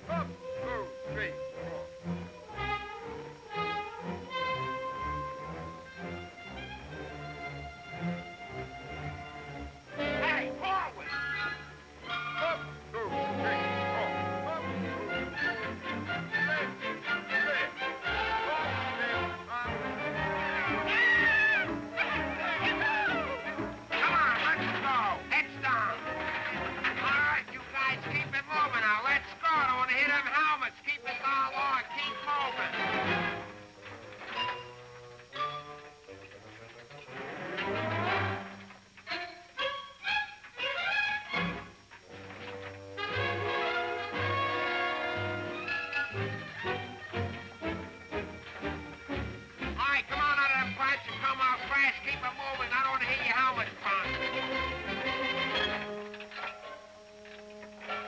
Up, 2, 3, 4. Hey, Korwin! Up, 2, 3, 4. Up, 2, 3. Left. Come on, let's go. Heads down. All right, you guys, keep it moving now. Let's go. Don't want to hit them helmets. Keep it all on. Keep moving. All right, come on out of them flats and come out fast. Keep it moving. I don't want to hear your helmets pound.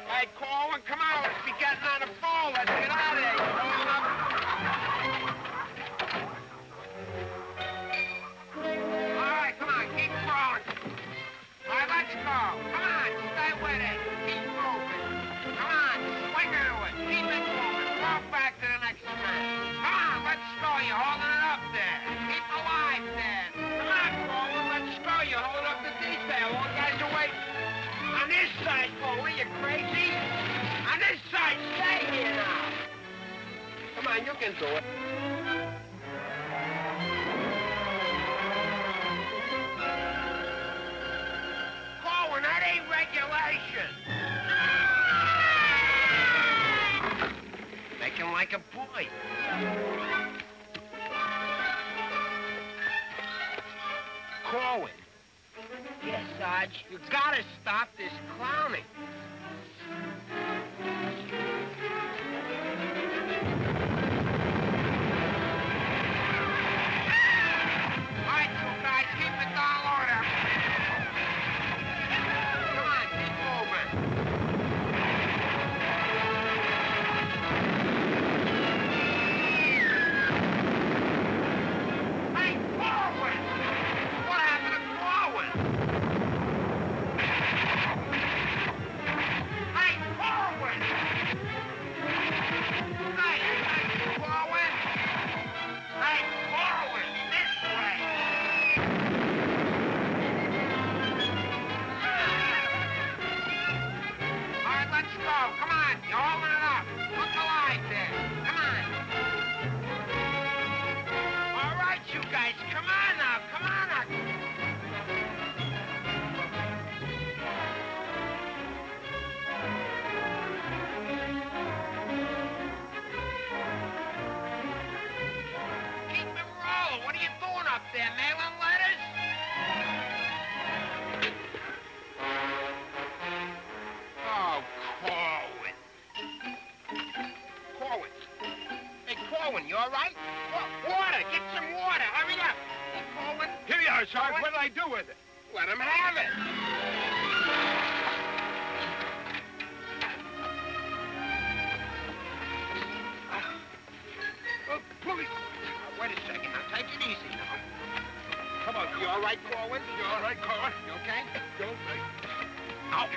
Hey, Korwin, come on. Let's be getting on the phone. Let's get out of here. All right, come on. Keep crawling. All right, let's go. Come on. Stay with it. Keep moving. Come on. Swing into it. Keep it moving. Walk back to the next turn. Come on. Let's go. You're holding it up there. Keep alive there. Come on, Korwin. Let's go. You're holding up the detail. All guys are waiting. On this side, Korwin. You crazy? On this side. Stay here now. Come on. You can do it. Korwin, that ain't regulation. Make him like a boy. Korwin. Yes, Sarge. You gotta stop this clowning. let's go. Come on, you're holding it up. Look alive there. Come on. All right, you guys, come on now. Come on now. Keep it rolling. What are you doing up there, mailing letters? Oh, Korwin. Korwin. Hey, Korwin, you all right? Water. Get some water. Hurry up. Hey, Korwin. Here you are, Sarge. What'll I do with it? Let him have it. Oh, Polly. Wait a second. Now, take it easy now. Come on. You all right, Korwin? You all right, Korwin? You okay? You all right? Ouch.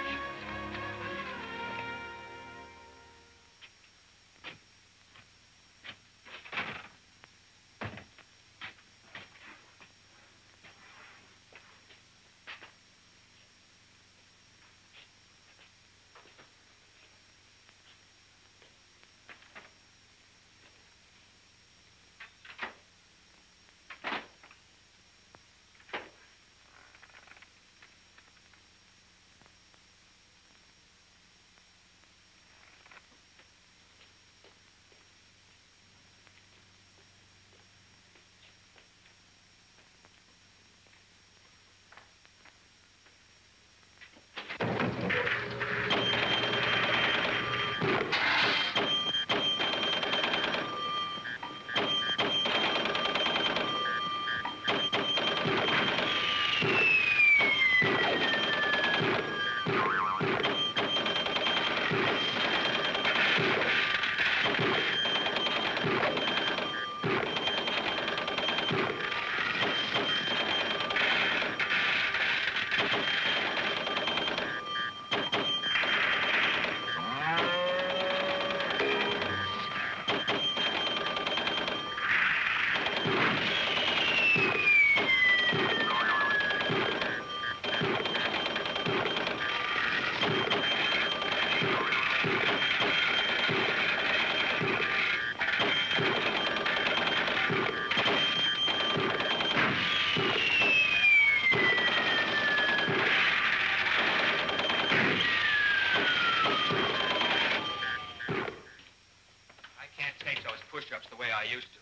push-ups the way I used to.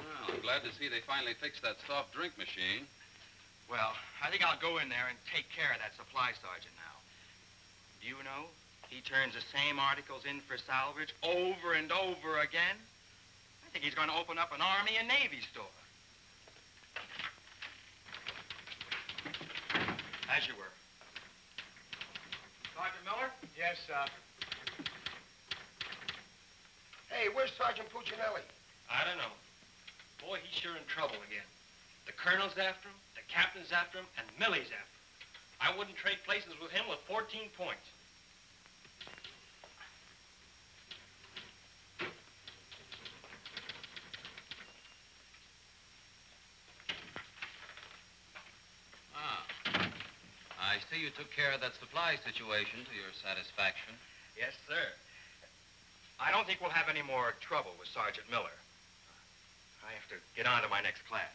Well, I'm glad to see they finally fixed that soft drink machine. Well, I think I'll go in there and take care of that supply sergeant now. Do you know, he turns the same articles in for salvage over and over again. I think he's going to open up an Army and Navy store. As you were. Sergeant Miller? Yes, sir. Hey, where's Sergeant Puccinelli? I don't know. Boy, he's sure in trouble again. The colonel's after him, the captain's after him, and Millie's after him. I wouldn't trade places with him with 14 points. I see you took care of that supply situation to your satisfaction. Yes, sir. I don't think we'll have any more trouble with Sergeant Miller. I have to get on to my next class.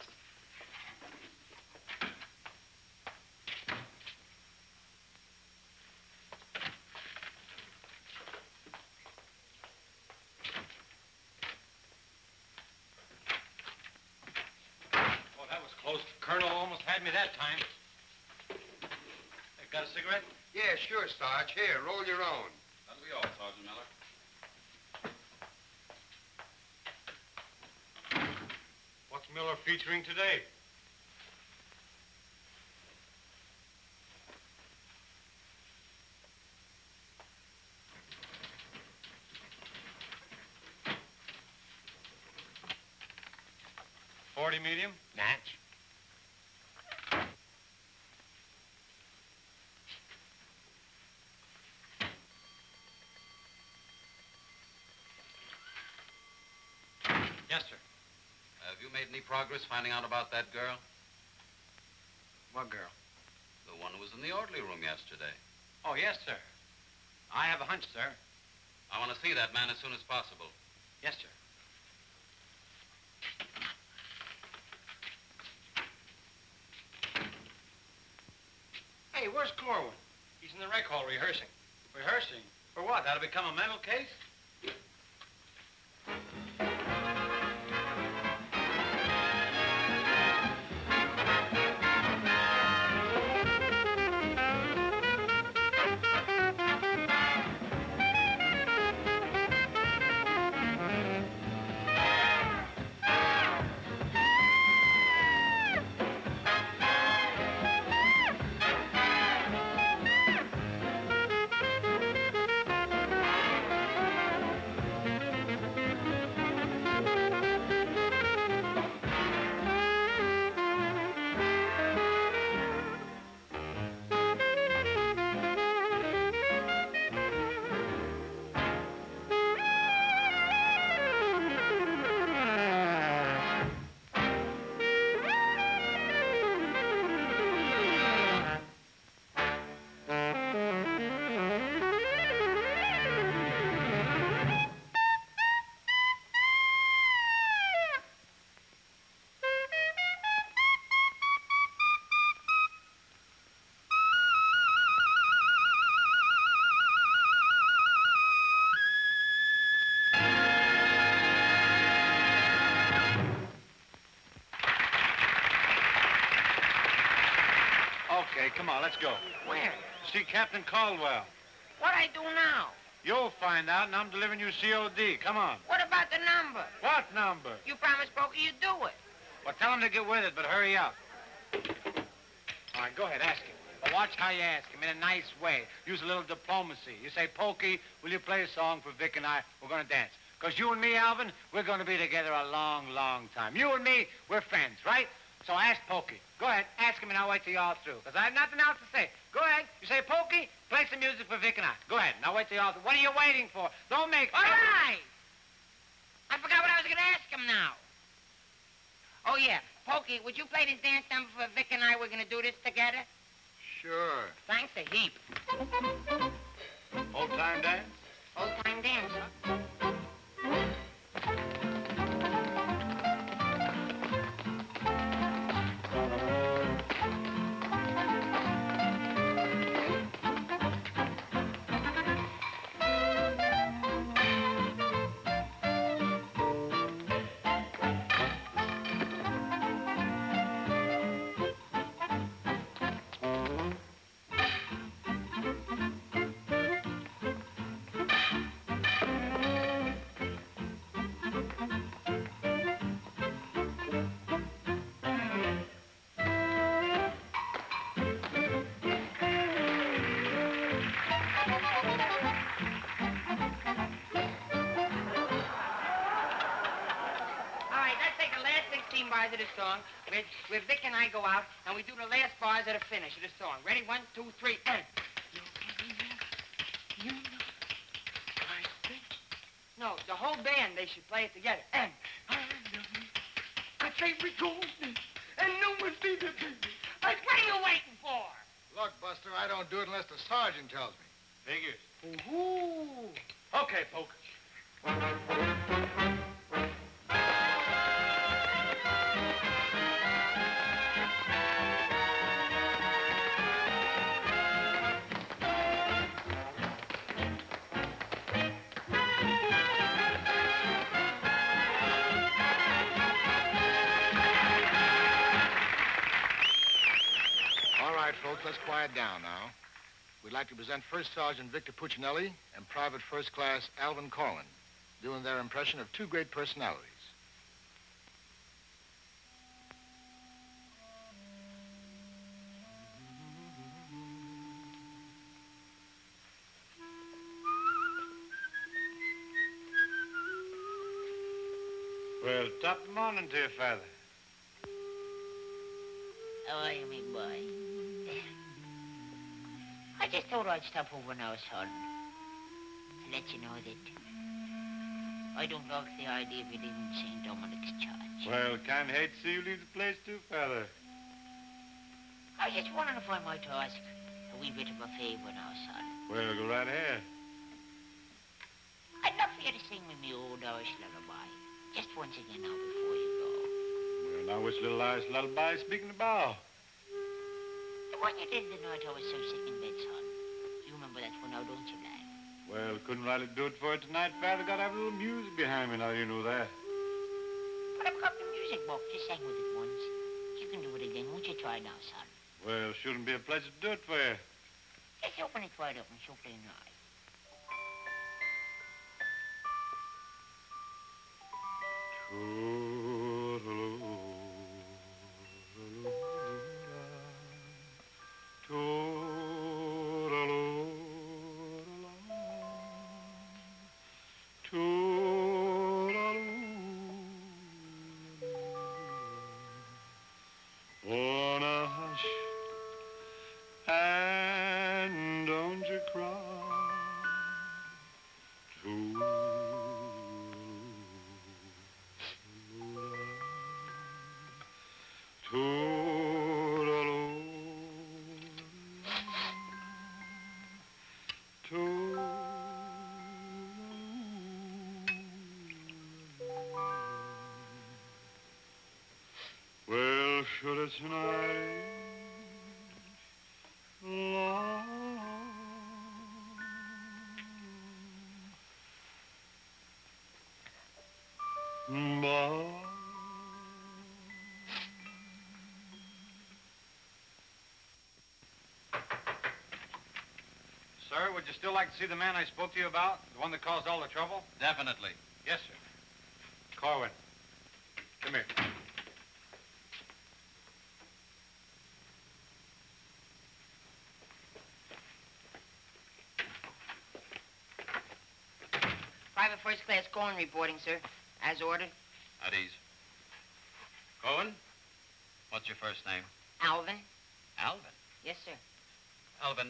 Oh, that was close. Colonel almost had me that time. Hey, got a cigarette? Yeah, sure, Sarge. Here, roll your own. That'll be all, Sergeant Miller. What's Miller featuring today? .40 medium? Match. Yes, sir. Have you made any progress finding out about that girl? What girl? The one who was in the orderly room yesterday. Oh, yes, sir. I have a hunch, sir. I want to see that man as soon as possible. Yes, sir. Hey, where's Korwin? He's in the rec hall rehearsing. Rehearsing? For what? That'll become a mental case? Okay, come on, let's go. Where? See Captain Caldwell. What I do now? You'll find out, and I'm delivering you COD. Come on. What about the number? What number? You promised Pokey you'd do it. Well, tell him to get with it, but hurry up. All right, go ahead, ask him. But watch how you ask him in a nice way. Use a little diplomacy. You say, Pokey, will you play a song for Vic and I? We're going to dance. Because you and me, Alvin, we're going to be together a long, long time. You and me, we're friends, right? So ask Pokey. Go ahead, ask him, and I'll wait till you're all through. Because I have nothing else to say. Go ahead. You say, Pokey, play some music for Vic and I. Go ahead, and I'll wait till you're all through. What are you waiting for? Don't make... All right. I forgot what I was going to ask him now. Oh, yeah. Pokey, would you play this dance number for Vic and I? We're going to do this together. Sure. Thanks a heap. Old-time dance? Old-time dance, huh? Bars of the song, where Vic and I go out, and we do the last bars of the finish of the song. Ready? 1, 2, 3, and... You know, I think... No, the whole band, they should play it together. And... I say we go, and no one's be the baby. What are you waiting for? Look, Buster, I don't do it unless the sergeant tells me. Figures. Ooh. Okay, Poke. Folks, let's quiet down now. We'd like to present First Sergeant Victor Puccinelli and Private First Class Alvin Korwin, doing their impression of two great personalities. Well, top of the morning to you, Father. How are you, me boy? I just thought I'd stop over now, son, to let you know that I don't like the idea of you leaving St. Dominic's Church. Well, can't hate to see you leave the place too, Father. I was just wondering if I might ask a wee bit of a favor now, son. Well, go right ahead. old Irish lullaby. Just once again now before you go. Well, now which little Irish lullaby speaking about? The one you did the night I was so sick in bed, son. You remember that one now, don't you, lad? Well, couldn't rightly do it for you tonight, Father. Got to have a little music behind me now, you know that. But I've got the music book. Just sang with it once. You can do it again. Won't you try now, son? Well, shouldn't be a pleasure to do it for you. Just open it right up and she'll play nice. Oh, now hush, and don't you cry. Well, should it tonight Sir, would you still like to see the man I spoke to you about? The one that caused all the trouble? Definitely. Yes, sir. Korwin, come here. Private First Class Korwin reporting, sir. As ordered. At ease. Korwin, what's your first name? Alvin. Alvin. Yes, sir. Alvin,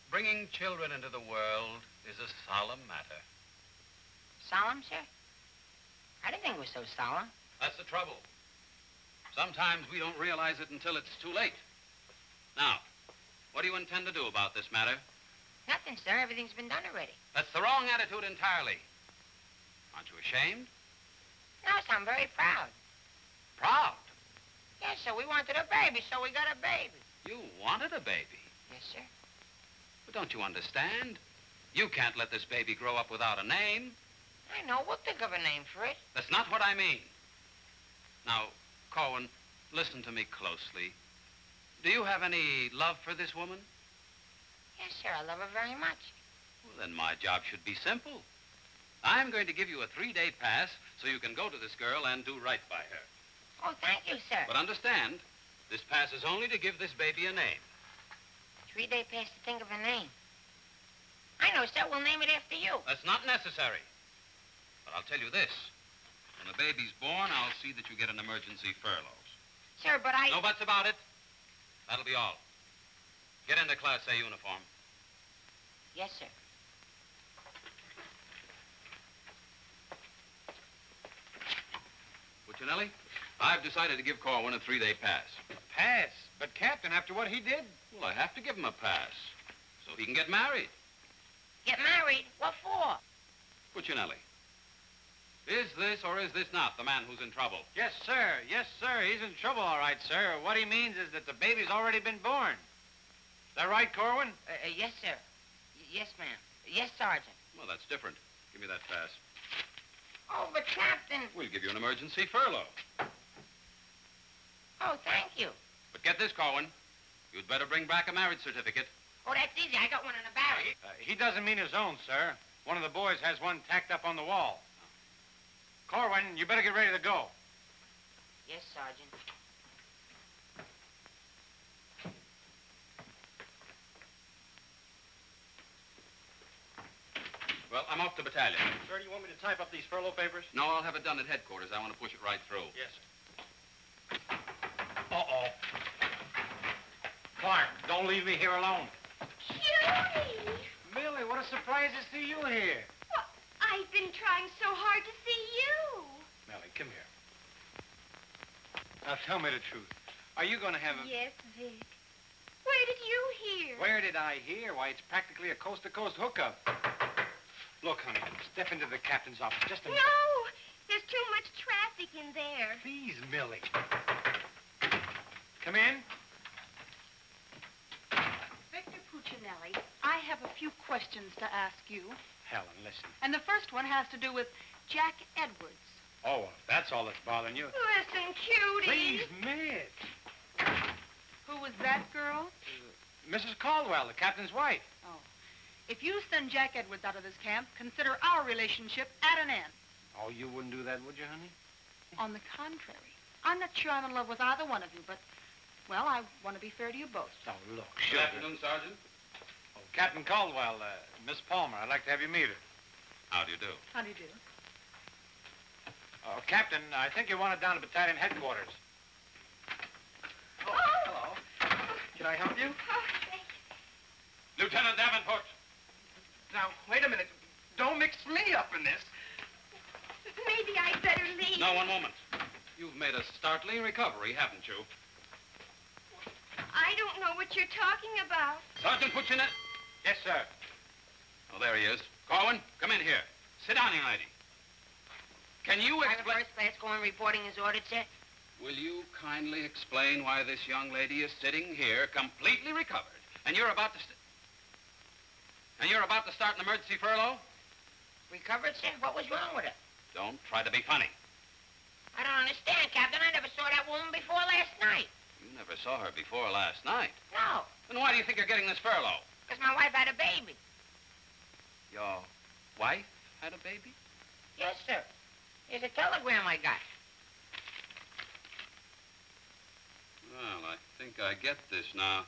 bringing children into the world is a solemn matter. Solemn, sir? I didn't think it was so solemn. That's the trouble. Sometimes we don't realize it until it's too late. Now, what do you intend to do about this matter? Nothing, sir. Everything's been done already. That's the wrong attitude entirely. Aren't you ashamed? No, sir, I'm very proud. Proud? Yes, sir. We wanted a baby, so we got a baby. You wanted a baby. Yes, sir. But don't you understand? You can't let this baby grow up without a name. I know. We'll think of a name for it. That's not what I mean. Now, Korwin, listen to me closely. Do you have any love for this woman? Yes, sir. I love her very much. Well, then my job should be simple. I'm going to give you a 3-day pass so you can go to this girl and do right by her. Oh, thank you, sir. But understand, this pass is only to give this baby a name. 3-day pass to think of a name. I know, sir. We'll name it after you. That's not necessary. But I'll tell you this. When the baby's born, I'll see that you get an emergency furlough. Sir, but I... No buts about it. That'll be all. Get into Class A uniform. Yes, sir. Puccinelli, I've decided to give Korwin a 3-day pass. A pass? But, Captain, after what he did? Well, I have to give him a pass so he can get married. Get married? What for? Puccinelli, is this or is this not the man who's in trouble? Yes, sir. Yes, sir. He's in trouble, all right, sir. What he means is that the baby's already been born. Is that right, Korwin? Yes, sir. Yes, ma'am. Yes, Sergeant. Well, that's different. Give me that pass. Oh, but Captain... We'll give you an emergency furlough. Oh, thank you. But get this, Korwin. You'd better bring back a marriage certificate. Oh, that's easy. I got one in the barrel. He doesn't mean his own, sir. One of the boys has one tacked up on the wall. Korwin, you better get ready to go. Yes, Sergeant. Well, I'm off to battalion. Sir, do you want me to type up these furlough papers? No, I'll have it done at headquarters. I want to push it right through. Yes, sir. Uh-oh. Clark, don't leave me here alone. Judy! Millie, what a surprise to see you here. Well, I've been trying so hard to see you. Millie, come here. Now, tell me the truth. Are you going to have a... Yes, Vic. Where did you hear? Where did I hear? Why, it's practically a coast-to-coast hookup. Look, honey, step into the captain's office just a minute. No! There's too much traffic in there. Please, Millie. Come in. Victor Puccinelli, I have a few questions to ask you. Helen, listen. And the first one has to do with Jack Edwards. Oh, if that's all that's bothering you. Listen, cutie. Please, miss. Who was that girl? Mrs. Caldwell, the captain's wife. Oh. If you send Jack Edwards out of this camp, consider our relationship at an end. Oh, you wouldn't do that, would you, honey? On the contrary. I'm not sure I'm in love with either one of you, but, well, I want to be fair to you both. Oh, look. Good afternoon, Sergeant. Oh, Captain Caldwell, Miss Palmer, I'd like to have you meet her. How do you do? How do you do? Oh, Captain, I think you want it down to battalion headquarters. Oh, hello. Can I help you? Oh, thank you. Lieutenant Davenport. Now, wait a minute. Don't mix me up in this. Maybe I'd better leave. No, one moment. You've made a startling recovery, haven't you? I don't know what you're talking about. Sergeant Puccinelli. Yes, sir. Oh, there he is. Korwin, come in here. Sit down, young lady. Can you Private explain... First Class Korwin reporting is ordered, sir. Will you kindly explain why this young lady is sitting here completely recovered, and you're about to... start an emergency furlough? Recovered, sir? What was wrong with her? Don't try to be funny. I don't understand, Captain. I never saw that woman before last night. You never saw her before last night. No, Then why do you think you're getting this furlough? because my wife had a baby. Your wife had a baby? Yes, sir. Here's a telegram I got. Well, I think I get this now.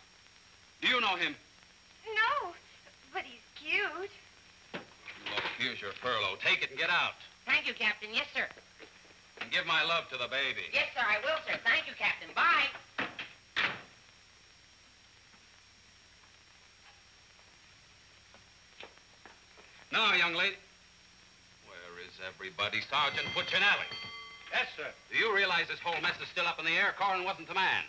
Do you know him? No, but he's cute. Look, here's your furlough. Take it and get out. Thank you, Captain. Yes, sir. And give my love to the baby. Yes, sir, I will, sir. Thank you, Captain. Bye. Now, young lady. Where is everybody? Sergeant Puccinelli. Yes, sir. Do you realize this whole mess is still up in the air? Korwin wasn't the man.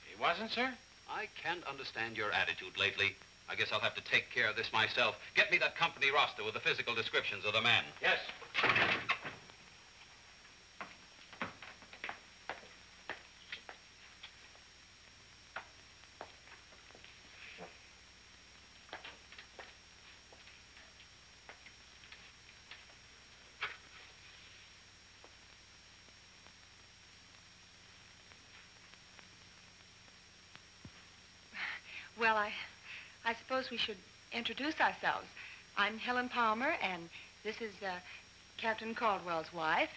He wasn't, sir? I can't understand your attitude lately. I guess I'll have to take care of this myself. Get me that company roster with the physical descriptions of the men. Yes. Well, I suppose we should introduce ourselves. I'm Helen Palmer, and this is Captain Caldwell's wife.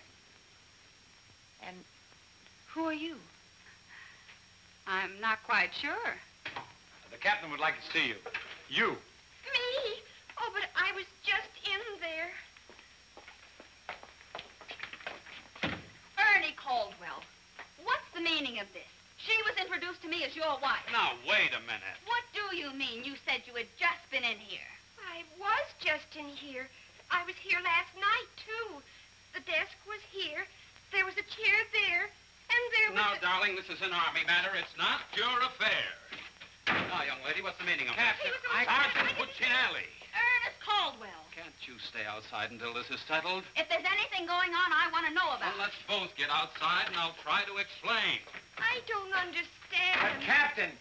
And who are you? I'm not quite sure. The captain would like to see you. You. Me? Oh, but I was just in there. Ernie Caldwell. What's the meaning of this? She was introduced to me as your wife. Now, wait a minute. What do you mean? You said you had just been in here. I was just in here. I was here last night, too. The desk was here. There was a chair there. And there was Now, darling, this is an army matter. It's not your affair. Now, young lady, what's the meaning of Captain, this? Sergeant Puccinelli. Ernest Caldwell. Can't you stay outside until this is settled? If there's anything going on, I want to know about Well, let's both get outside, and I'll try to explain. I don't understand. Captain!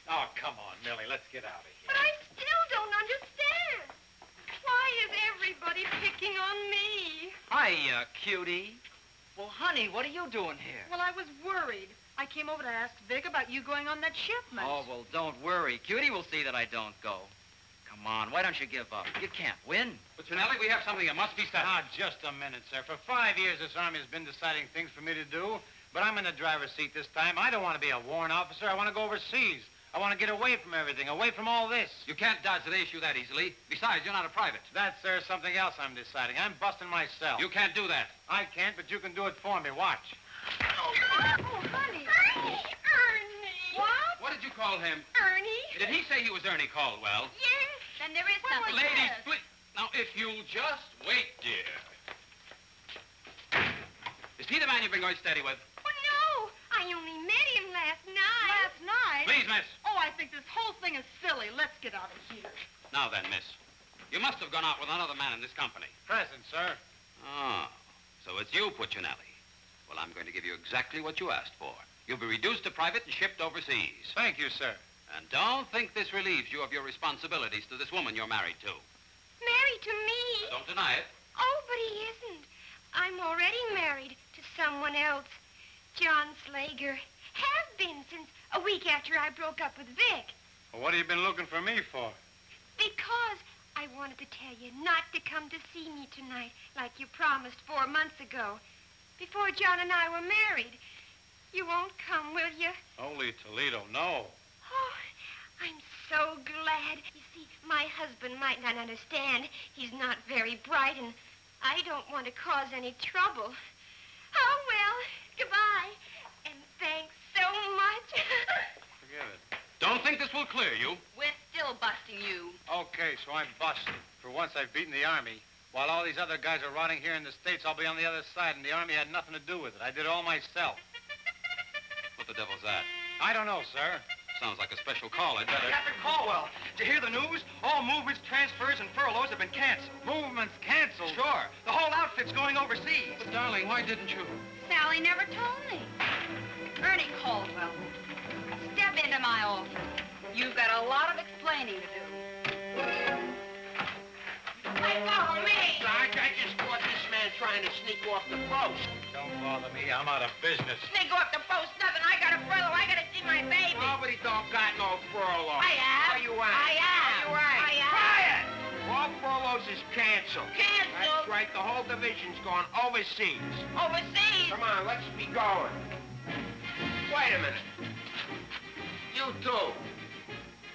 Oh, come on, Millie. Let's get out of here. But I still don't understand. Why is everybody picking on me? Hiya, cutie. Well, honey, what are you doing here? Well, I was worried. I came over to ask Vic about you going on that shipment. Oh, well, don't worry. Cutie will see that I don't go. Come on, why don't you give up? You can't win. Puccinelli, we have something that must be settled. Now, just a minute, sir. For 5 years, this army has been deciding things for me to do, but I'm in the driver's seat this time. I don't want to be a warrant officer. I want to go overseas. I want to get away from everything, away from all this. You can't dodge the issue that easily. Besides, you're not a private. That's, sir, something else I'm deciding. I'm busting myself. You can't do that. I can't, but you can do it for me. Watch. Oh, honey. Ernie. What? What did you call him? Ernie? Did he say he was Ernie Caldwell? Yes. Then there is something. Ladies, please. Now, if you'll just wait, dear. Is he the man you've been going steady with? Oh, no. I only met him last night. Last night? Please, miss. Oh, I think this whole thing is silly. Let's get out of here. Now then, miss. You must have gone out with another man in this company. Present, sir. Oh, so it's you, Puccinelli. Well, I'm going to give you exactly what you asked for. You'll be reduced to private and shipped overseas. Thank you, sir. And don't think this relieves you of your responsibilities to this woman you're married to. Married to me? Don't deny it. Oh, but he isn't. I'm already married to someone else. John Slager. Have been since a week after I broke up with Vic. Well, what have you been looking for me for? Because I wanted to tell you not to come to see me tonight like you promised 4 months ago. Before John and I were married. You won't come, will you? Holy Toledo, no. Oh, I'm so glad. You see, my husband might not understand. He's not very bright, and I don't want to cause any trouble. Oh, well, goodbye. And thanks so much. Forget it. Don't think this will clear you. We're still busting you. Okay, so I'm busted. For once, I've beaten the Army. While all these other guys are rotting here in the States, I'll be on the other side, and the Army had nothing to do with it. I did it all myself. What the devil's that? I don't know, sir. Sounds like a special call. I'd better... Captain Caldwell, did you hear the news? All movements, transfers, and furloughs have been canceled. Movements canceled? Sure. The whole outfit's going overseas. But, darling, why didn't you? Sally never told me. Ernie Caldwell, step into my office. You've got a lot of explaining to do. Hey, follow me! Sarge, I just caught this man trying to sneak off the post. Don't bother me. I'm out of business. Sneak off the post, nothing. I got a furlough. I got to see my baby. Nobody don't got no furlough. I have. Are you right? I have. Are you right? I have. Quiet! All furloughs is canceled. Canceled? That's right. The whole division's gone overseas. Overseas? Come on, let's be going. Wait a minute. You too.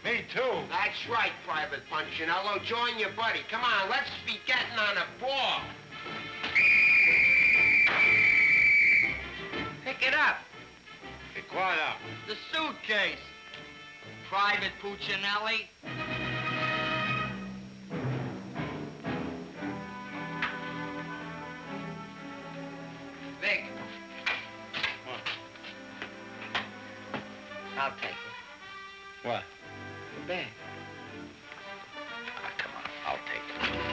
Me too. That's right, Private Punchinello. Join your buddy. Come on, let's be getting on a ball. Pick it up. Be quiet out. The suitcase. Private Puccinelli. Vic. I'll take it. What? The bag. Ah, come on, I'll take it.